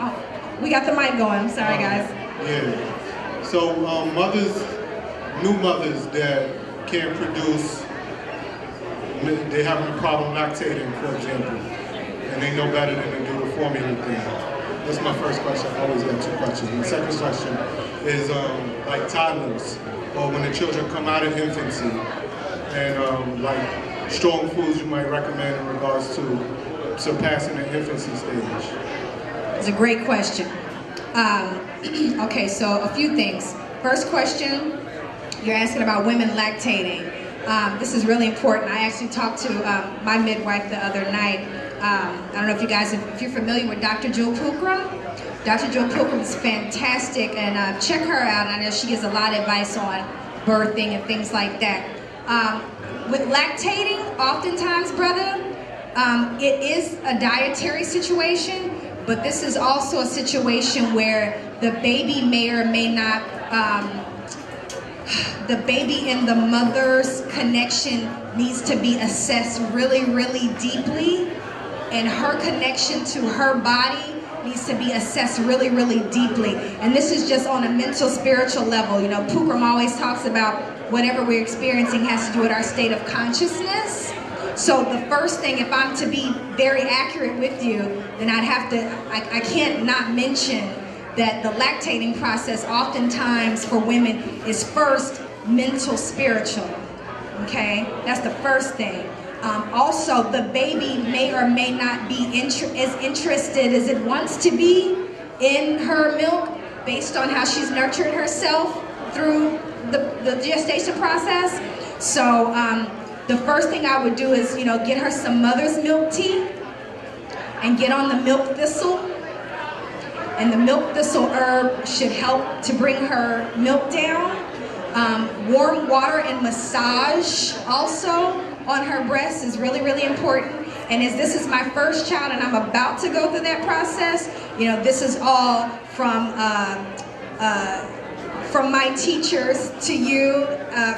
Oh, we got the mic going. Sorry, guys. Yeah. So new mothers that can't produce, they having a problem lactating, for example, and they know better than to do the formula thing. That's my first question. I always got two questions. My second question is like toddlers, or when the children come out of infancy, and like strong foods you might recommend in regards to surpassing the infancy stage. It's a great question. Okay, so a few things. First question, you're asking about women lactating. This is really important. I actually talked to my midwife the other night. I don't know if you guys, if you're familiar with Dr. Jewel Pookrum. Dr. Jewel Pookrum is fantastic, and check her out. I know she gives a lot of advice on birthing and things like that. With lactating, oftentimes, brother, it is a dietary situation, but this is also a situation where the baby may or may not, the baby and the mother's connection needs to be assessed really, really deeply, and her connection to her body needs to be assessed really, really deeply. And this is just on a mental, spiritual level. You know, Pookrum always talks about whatever we're experiencing has to do with our state of consciousness. So the first thing, if I'm to be very accurate with you, then I'd have to, I can't not mention that the lactating process oftentimes for women is first mental, spiritual, okay? That's the first thing. Also, the baby may or may not be as interested as it wants to be in her milk based on how she's nurtured herself through the gestation process. So the first thing I would do is, you know, get her some mother's milk tea and get on the milk thistle. And the milk thistle herb should help to bring her milk down. Warm water and massage also on her breast is really, really important. And as this is my first child and I'm about to go through that process, you know, this is all from my teachers to you,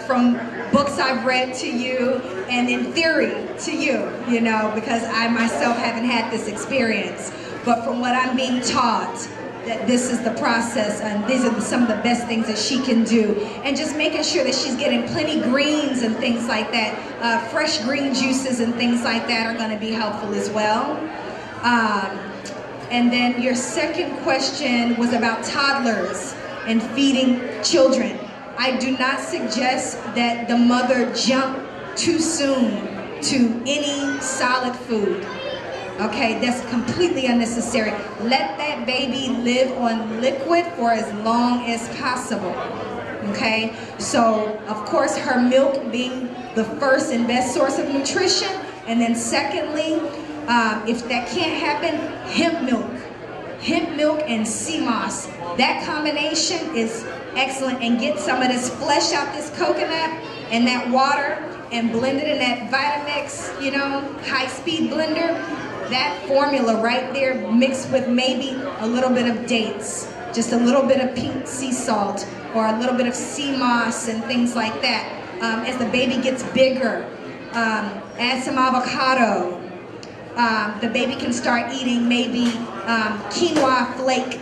from books I've read to you, and in theory to you, you know, because I myself haven't had this experience. But from what I'm being taught, that this is the process, and these are some of the best things that she can do. And just making sure that she's getting plenty greens and things like that. Fresh green juices and things like that are gonna be helpful as well. And then your second question was about toddlers and feeding children. I do not suggest that the mother jump too soon to any solid food. Okay, that's completely unnecessary. Let that baby live on liquid for as long as possible. Okay, so of course her milk being the first and best source of nutrition, and then secondly, if that can't happen, hemp milk and sea moss. That combination is excellent. And get some of this, flesh out this coconut and that water and blend it in that Vitamix, you know, high-speed blender. That formula right there mixed with maybe a little bit of dates, just a little bit of pink sea salt or a little bit of sea moss and things like that. As the baby gets bigger, add some avocado. The baby can start eating maybe quinoa flake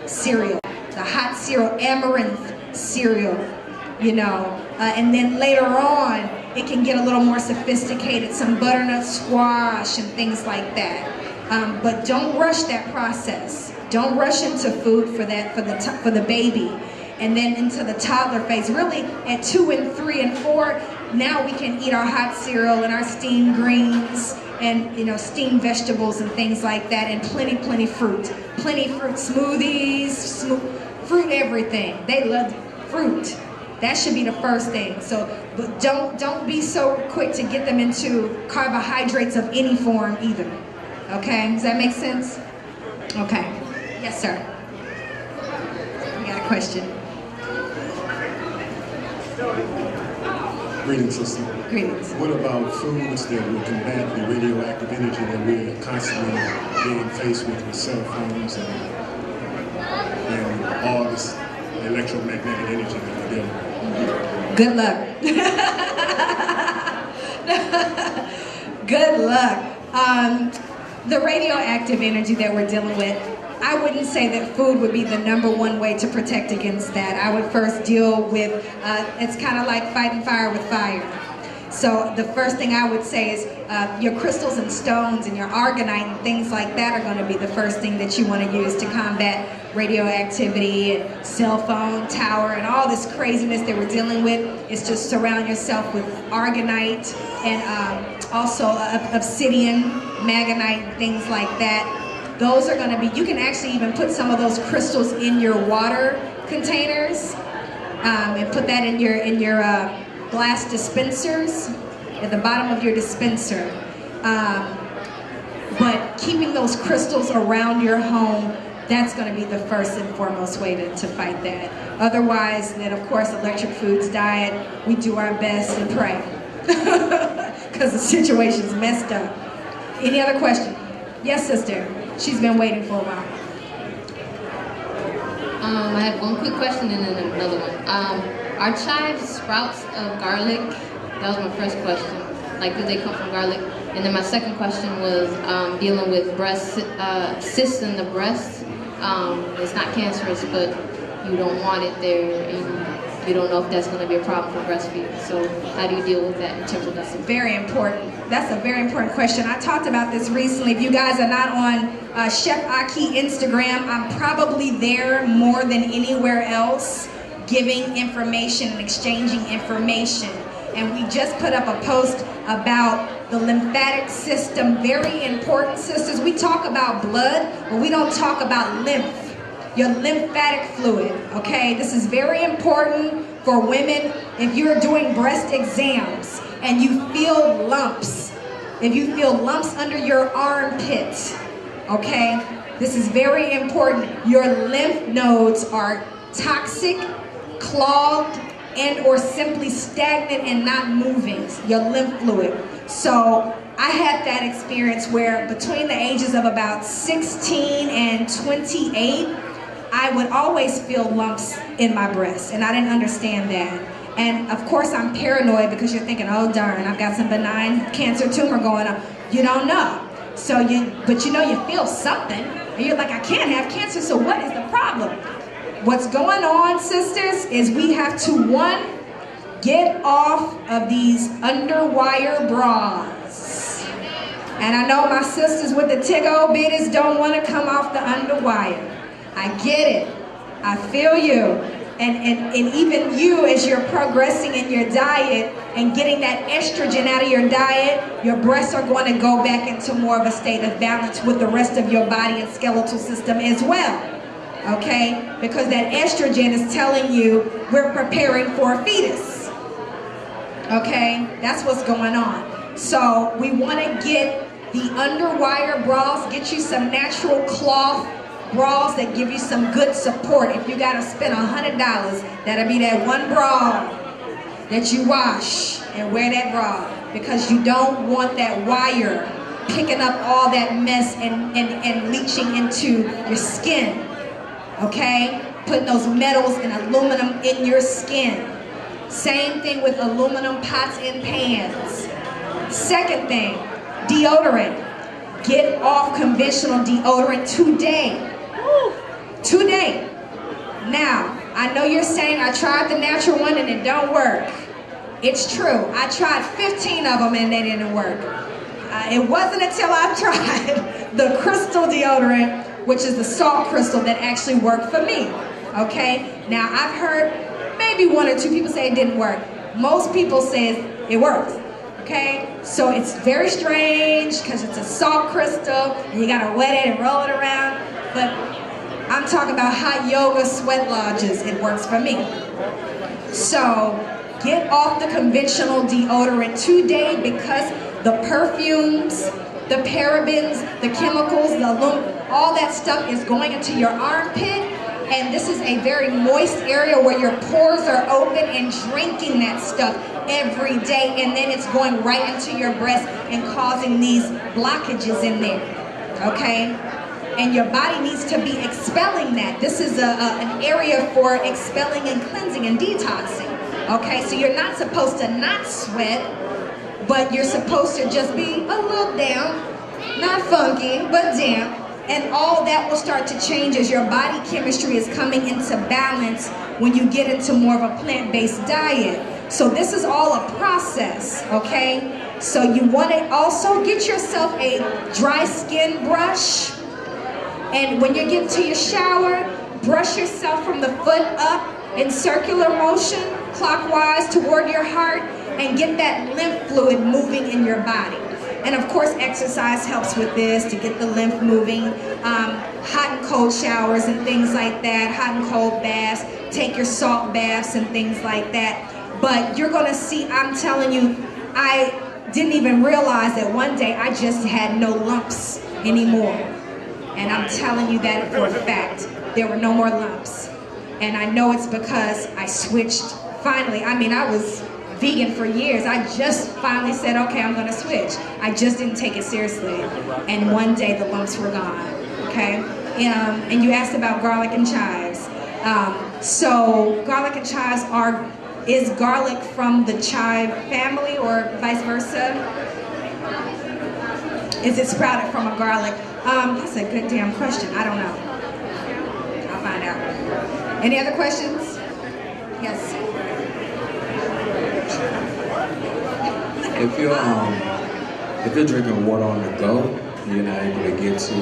cereal, the hot cereal, amaranth cereal, you know. And then later on, it can get a little more sophisticated, some butternut squash and things like that. But don't rush that process. Don't rush into food for that, for the baby. And then into the toddler phase. Really, at 2 and 3 and 4, now we can eat our hot cereal and our steamed greens and, you know, steamed vegetables and things like that, and plenty fruit. Plenty fruit smoothies, fruit everything. They love fruit. That should be the first thing. So, but don't be so quick to get them into carbohydrates of any form either. Okay, does that make sense? Okay, yes sir. We got a question. Greetings, sister. Greetings. What about foods that will combat the radioactive energy that we're constantly being faced with cell phones and all this electromagnetic energy that we're dealing with? Good luck. Good luck. The radioactive energy that we're dealing with, I wouldn't say that food would be the #1 way to protect against that. I would first deal with, it's kind of like fighting fire with fire. So the first thing I would say is your crystals and stones and your argonite and things like that are going to be the first thing that you want to use to combat radioactivity and cell phone tower and all this craziness that we're dealing with. Is just surround yourself with argonite and also obsidian, magnetite, things like that. Those are going to be, you can actually even put some of those crystals in your water containers and put that in your glass dispensers at the bottom of your dispenser. But keeping those crystals around your home, that's going to be the first and foremost way to fight that. Otherwise, then of course, Electric Foods diet, we do our best and pray. Because the situation's messed up. Any other question? Yes, sister. She's been waiting for a while. I have one quick question and then another one. Are chives sprouts of garlic? That was my first question. Like, do they come from garlic? And then my second question was dealing with breast cysts in the breast. It's not cancerous, but you don't want it there, and you don't know if that's going to be a problem for breastfeeding. So how do you deal with that in terms of that? Very important. That's a very important question. I talked about this recently. If you guys are not on Chef Aki Instagram, I'm probably there more than anywhere else, giving information and exchanging information. And we just put up a post about the lymphatic system. Very important, sisters. We talk about blood, but we don't talk about lymph. Your lymphatic fluid, okay? This is very important for women. If you're doing breast exams and you feel lumps, if you feel lumps under your armpit, okay? This is very important. Your lymph nodes are toxic, clogged, and or simply stagnant and not moving, your lymph fluid. So I had that experience where between the ages of about 16 and 28, I would always feel lumps in my breast, and I didn't understand that. And of course I'm paranoid because you're thinking, oh darn, I've got some benign cancer tumor going on. You don't know. But you know you feel something, and you're like, I can't have cancer, so what is the problem? What's going on, sisters, is we have to, one, get off of these underwire bras. And I know my sisters with the tick old bitties don't want to come off the underwire. I get it. I feel you. And even you, as you're progressing in your diet and getting that estrogen out of your diet, your breasts are going to go back into more of a state of balance with the rest of your body and skeletal system as well. Okay? Because that estrogen is telling you we're preparing for a fetus. Okay? That's what's going on. So we want to get the underwire bras, get you some natural cloth bras that give you some good support. If you got to spend $100, that'll be that one bra that you wash and wear that bra, because you don't want that wire picking up all that mess and leaching into your skin. Okay? Putting those metals and aluminum in your skin. Same thing with aluminum pots and pans. Second thing, deodorant. Get off conventional deodorant today. Today. Now, I know you're saying I tried the natural one and it don't work. It's true. I tried 15 of them and they didn't work. It wasn't until I tried the crystal deodorant, which is the salt crystal, that actually worked for me. Okay? Now, I've heard maybe 1 or 2 people say it didn't work. Most people say it works. Okay? So it's very strange because it's a salt crystal and you gotta wet it and roll it around. But I'm talking about hot yoga sweat lodges. It works for me. So get off the conventional deodorant today, because the perfumes, the parabens, the chemicals, the aluminum, all that stuff is going into your armpit. And this is a very moist area where your pores are open and drinking that stuff every day. And then it's going right into your breast and causing these blockages in there. Okay? And your body needs to be expelling that. This is an area for expelling and cleansing and detoxing. Okay? So you're not supposed to not sweat, but you're supposed to just be a little damp. Not funky, but damp. And all that will start to change as your body chemistry is coming into balance when you get into more of a plant-based diet. So this is all a process, okay? So you want to also get yourself a dry skin brush. And when you get into your shower, brush yourself from the foot up in circular motion, clockwise toward your heart, and get that lymph fluid moving in your body. And of course, exercise helps with this to get the lymph moving. Hot and cold showers and things like that, hot and cold baths, take your salt baths and things like that. But you're gonna see, I'm telling you, I didn't even realize that one day I just had no lumps anymore. And I'm telling you that for a fact. There were no more lumps. And I know it's because I switched finally. I mean, I was vegan for years. I just finally said, okay, I'm gonna switch. I just didn't take it seriously. And one day the lumps were gone, okay? And you asked about garlic and chives. So garlic and chives is garlic from the chive family or vice versa? Is it sprouted from a garlic? That's a good damn question. I don't know. I'll find out. Any other questions? Yes. If you're drinking water on the go, you're not able to get to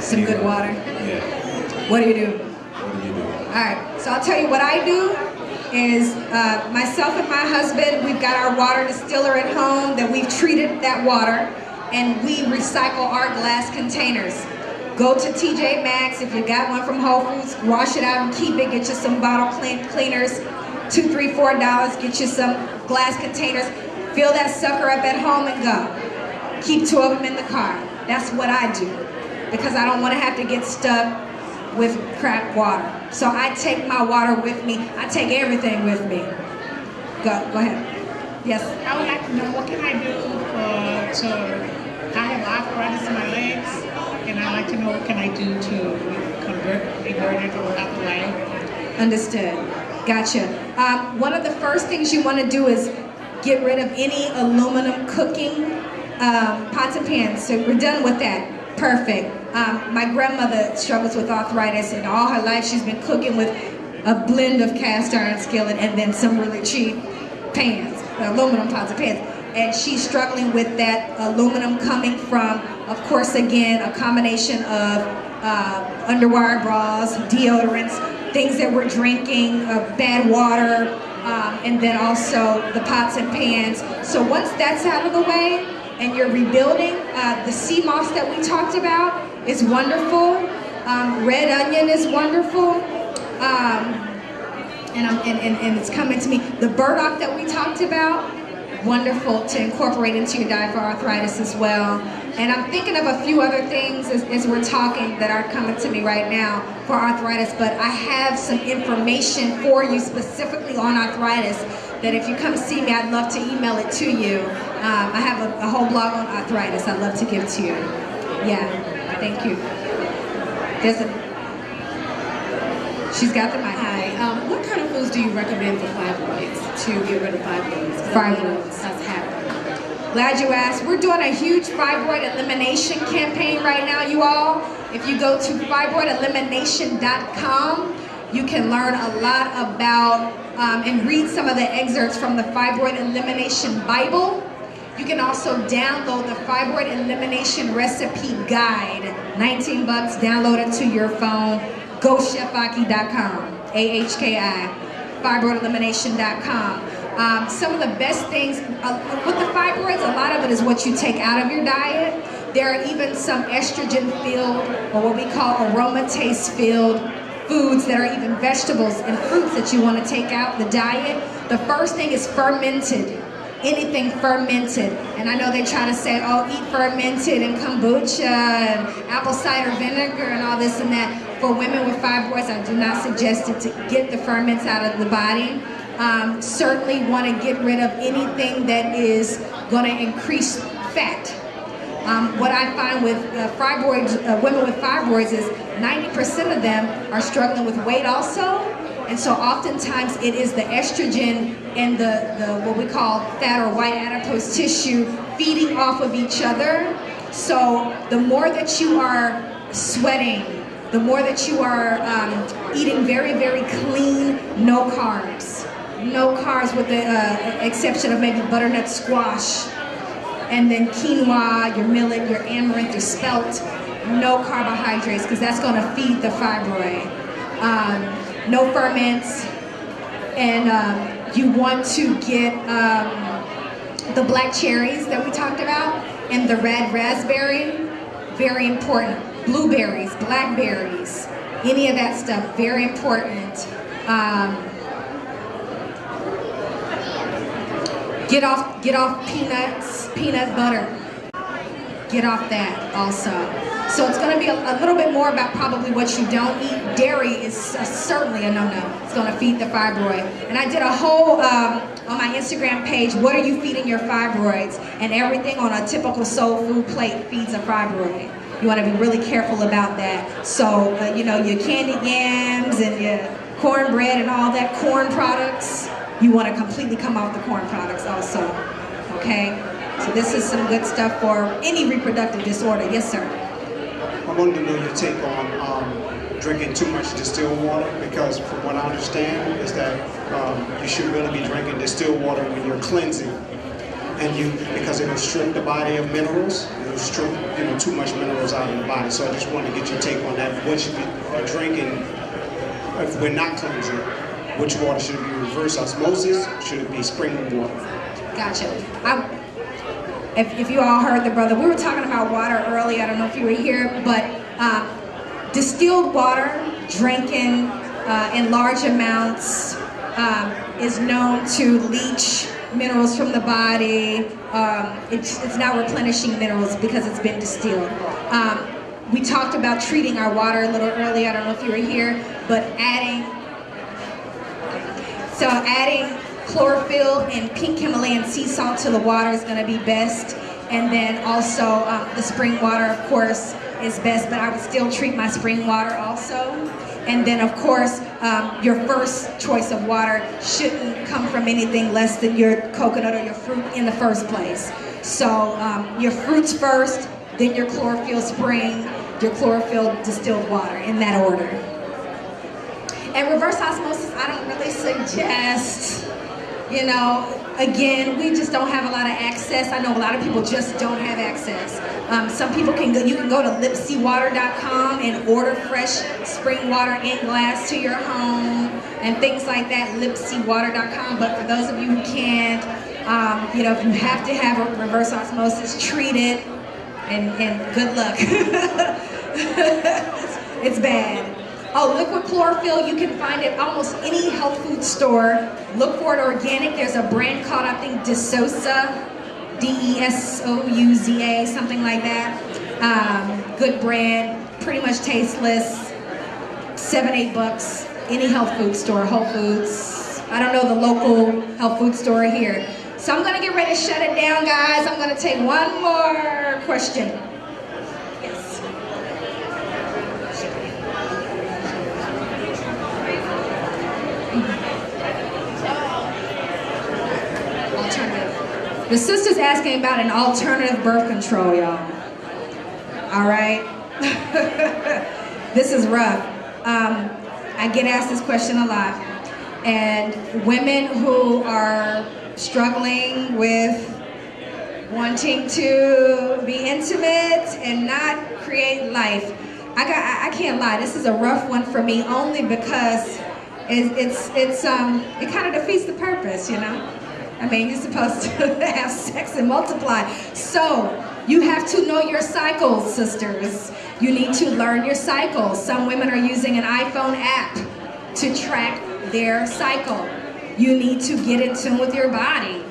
Some good water. Yeah. What do you do? What do you do? All right, so I'll tell you what I do is myself and my husband, we've got our water distiller at home that we've treated that water, and we recycle our glass containers. Go to TJ Maxx, if you got one from Whole Foods, wash it out and keep it. Get you some bottle cleaners, $2, $3, $4. Get you some glass containers. Fill that sucker up at home and go. Keep 2 of them in the car. That's what I do, because I don't want to have to get stuck with crap water. So I take my water with me. I take everything with me. Go ahead. Yes? I would like to know, what can I do I have arthritis in my legs, and I'd like to know what can I do to convert it out the way. Understood. Gotcha. One of the first things you want to do is get rid of any aluminum cooking pots and pans. So we're done with that. Perfect. My grandmother struggles with arthritis, and all her life she's been cooking with a blend of cast iron skillet and then some really cheap pans, aluminum pots and pans. And she's struggling with that aluminum coming from, of course, again, a combination of underwire bras, deodorants, things that we're drinking, bad water, and then also the pots and pans. So once that's out of the way and you're rebuilding, the sea moss that we talked about is wonderful. Red onion is wonderful. And it's coming to me. The burdock that we talked about, wonderful to incorporate into your diet for arthritis as well. And I'm thinking of a few other things as we're talking that are coming to me right now for arthritis, but I have some information for you specifically on arthritis that if you come see me, I'd love to email it to you. I have a whole blog on arthritis I'd love to give to you. Yeah, thank you. She's got the mic. Hi. What kind of foods do you recommend for fibroids to get rid of fibroids? Fibroids. That's happening. Glad you asked. We're doing a huge fibroid elimination campaign right now, you all. If you go to fibroidelimination.com, you can learn a lot about and read some of the excerpts from the Fibroid Elimination Bible. You can also download the Fibroid Elimination Recipe Guide. 19 bucks, download it to your phone. GoChefAki.com, AHKI, fibroidelimination.com. Some of the best things with the fibroids, a lot of it is what you take out of your diet. There are even some estrogen-filled, or what we call aromatase-filled foods that are even vegetables and fruits that you want to take out the diet. The first thing is fermented. Anything fermented. And I know they try to say, oh, eat fermented and kombucha and apple cider vinegar and all this and that. For women with fibroids, I do not suggest it to get the ferments out of the body. Certainly want to get rid of anything that is going to increase fat. What I find with women with fibroids is 90% of them are struggling with weight also. And so oftentimes it is the estrogen and the what we call fat or white adipose tissue feeding off of each other. So the more that you are sweating, the more that you are eating very, very clean, no carbs. No carbs with the exception of maybe butternut squash, and then quinoa, your millet, your amaranth, your spelt. No carbohydrates, because that's going to feed the fibroid. No ferments, and you want to get the black cherries that we talked about, and the red raspberry, very important. Blueberries, blackberries, any of that stuff, very important. Get off peanuts, peanut butter. Get off that also. So it's going to be a little bit more about probably what you don't eat. Dairy is certainly a no-no. It's going to feed the fibroid. And I did a whole, on my Instagram page, what are you feeding your fibroids? And everything on a typical soul food plate feeds a fibroid. You want to be really careful about that. So, you know, your candied yams and your cornbread and all that corn products, you want to completely come off the corn products also. Okay? So this is some good stuff for any reproductive disorder. Yes, sir. I wanted to know your take on drinking too much distilled water, because from what I understand is that you should really be drinking distilled water when you're cleansing, and because it'll strip the body of minerals, it'll strip too much minerals out of the body. So I just wanted to get your take on that. What should be drinking if we're not cleansing? Which water should it be? Reverse osmosis? Should it be spring water? Gotcha. If you all heard the brother, we were talking about water earlier. I don't know if you were here, but distilled water, drinking in large amounts, is known to leach minerals from the body. It's not replenishing minerals because it's been distilled. We talked about treating our water a little earlier. I don't know if you were here, but adding chlorophyll and pink Himalayan sea salt to the water is going to be best. And then also the spring water, of course, is best, but I would still treat my spring water also. And then, of course, your first choice of water shouldn't come from anything less than your coconut or your fruit in the first place. So your fruits first, then your chlorophyll spring, your chlorophyll distilled water, in that order. And reverse osmosis, I don't really suggest. You know, again, we just don't have a lot of access. I know a lot of people just don't have access. Some people you can go to lipsywater.com and order fresh spring water in glass to your home and things like that, lipsywater.com. But for those of you who can't, if you have to have a reverse osmosis, treat it, and good luck. It's bad. Oh, liquid chlorophyll, you can find it almost any health food store. Look for it organic. There's a brand called, I think, Desouza, Desouza, something like that. Good brand, pretty much tasteless, $7-8. Any health food store, Whole Foods. I don't know the local health food store here. So I'm gonna get ready to shut it down, guys. I'm gonna take one more question. Yes. Alternative. The sister's asking about an alternative birth control, y'all. All right. This is rough. I get asked this question a lot. And women who are struggling with wanting to be intimate and not create life, I can't lie, this is a rough one for me, only because it kind of defeats the purpose, you know? I mean, you're supposed to have sex and multiply. So you have to know your cycles, sisters. You need to learn your cycles. Some women are using an iPhone app to track their cycle. You need to get in tune with your body.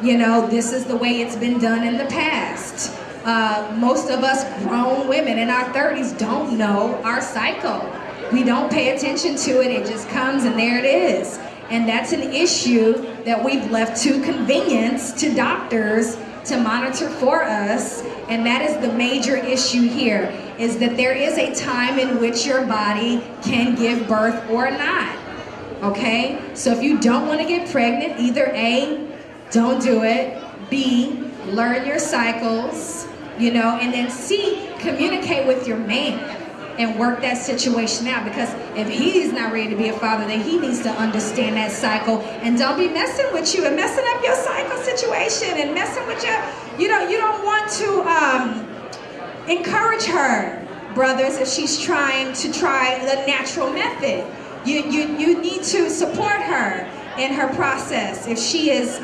You know, this is the way it's been done in the past. Most of us grown women in our 30s don't know our cycle. We don't pay attention to it. It just comes and there it is. And that's an issue that we've left to convenience, to doctors to monitor for us. And that is the major issue here, is that there is a time in which your body can give birth or not. Okay? So if you don't want to get pregnant, either A, don't do it, B, learn your cycles, you know, and then C, communicate with your man and work that situation out, because if he's not ready to be a father, then he needs to understand that cycle, and don't be messing with you and messing up your cycle situation and messing with your, you don't want to encourage her, brothers, if she's trying to try the natural method. You need to support her in her process. If she is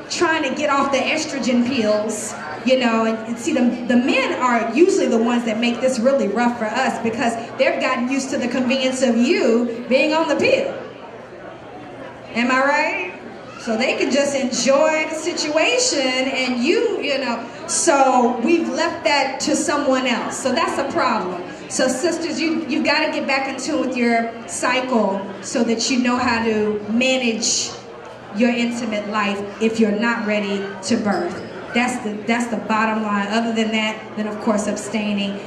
trying to get off the estrogen pills, you know, and see, the men are usually the ones that make this really rough for us, because they've gotten used to the convenience of you being on the pill. Am I right? So they can just enjoy the situation, and you know, so we've left that to someone else. So that's a problem. So sisters, you've got to get back in tune with your cycle so that you know how to manage your intimate life if you're not ready to birth. That's the bottom line. Other than that, then of course abstaining.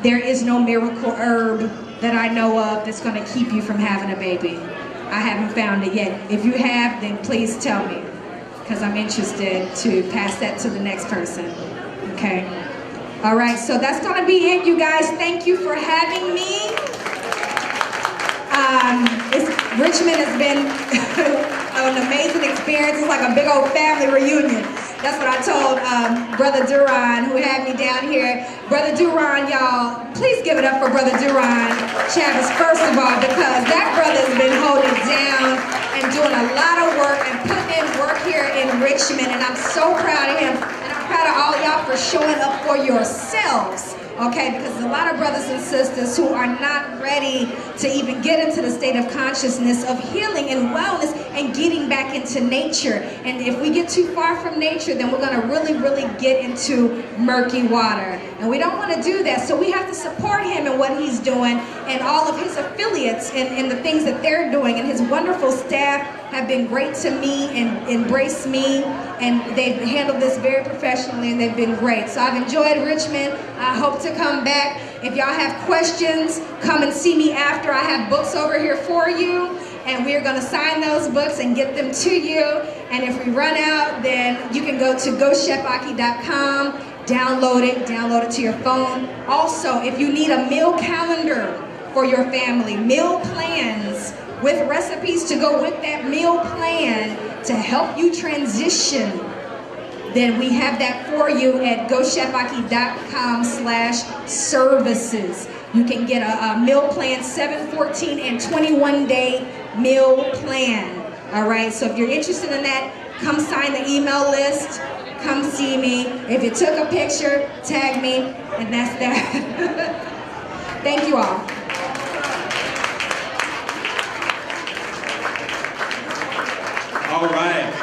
There is no miracle herb that I know of that's going to keep you from having a baby. I haven't found it yet. If you have, then please tell me, because I'm interested to pass that to the next person. Okay? All right, so that's going to be it, you guys. Thank you for having me. Richmond has been an amazing experience. It's like a big old family reunion. That's what I told Brother Duran, who had me down here. Brother Duran, y'all, please give it up for Brother Duran Chavez, first of all, because that brother's been holding it down and doing a lot of work and putting in work here in Richmond, and I'm so proud of him. And I'm proud of all y'all for showing up for yourselves. Okay, because there's a lot of brothers and sisters who are not ready to even get into the state of consciousness of healing and wellness and getting back into nature. And if we get too far from nature, then we're going to really, really get into murky water. And we don't want to do that. So we have to support him in what he's doing and all of his affiliates and the things that they're doing. And his wonderful staff have been great to me and embraced me. And they've handled this very professionally, and they've been great. So I've enjoyed Richmond. I hope to come back. If y'all have questions, come and see me after. I have books over here for you, and we're going to sign those books and get them to you. And if we run out, then you can go to gochefaki.com, download it to your phone. Also, if you need a meal calendar for your family, meal plans with recipes to go with that meal plan to help you transition, then we have that for you at gochefaki.com/services. You can get a meal plan, 7, 14, and 21-day meal plan. All right, so if you're interested in that, come sign the email list, come see me. If you took a picture, tag me, and that's that. Thank you all. All right,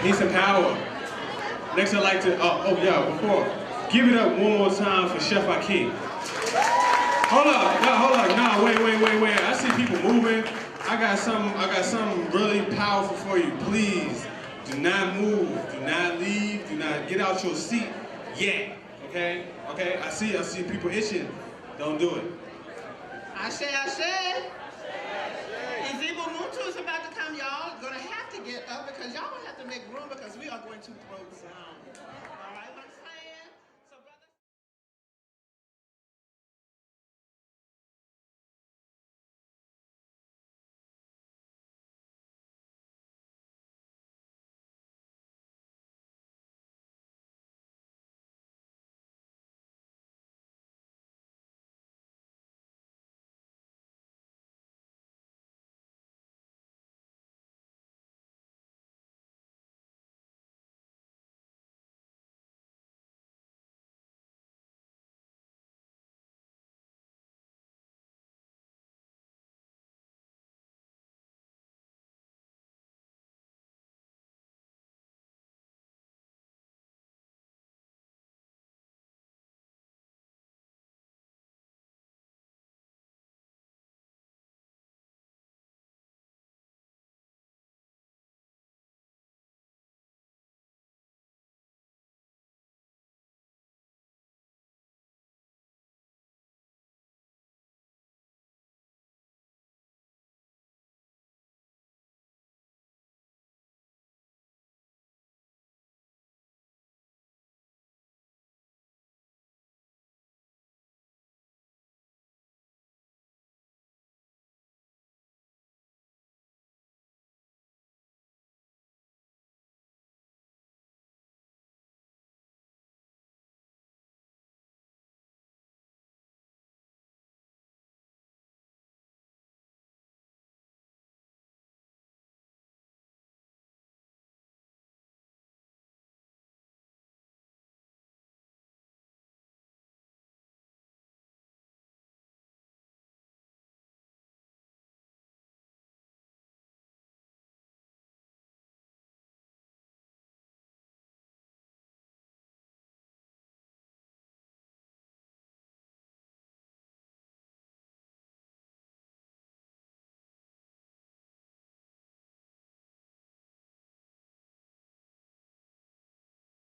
peace and power. Next I'd like to, before, give it up one more time for Chef Aki. Hold up, no, wait. I see people moving. I got something really powerful for you. Please, do not move, do not leave, do not get out your seat yet, okay? I see people itching. Don't do it. Ashe. Ezebu Muntu is about to come, y'all. Gonna have to get up because y'all will have to make room because we are going to throw down.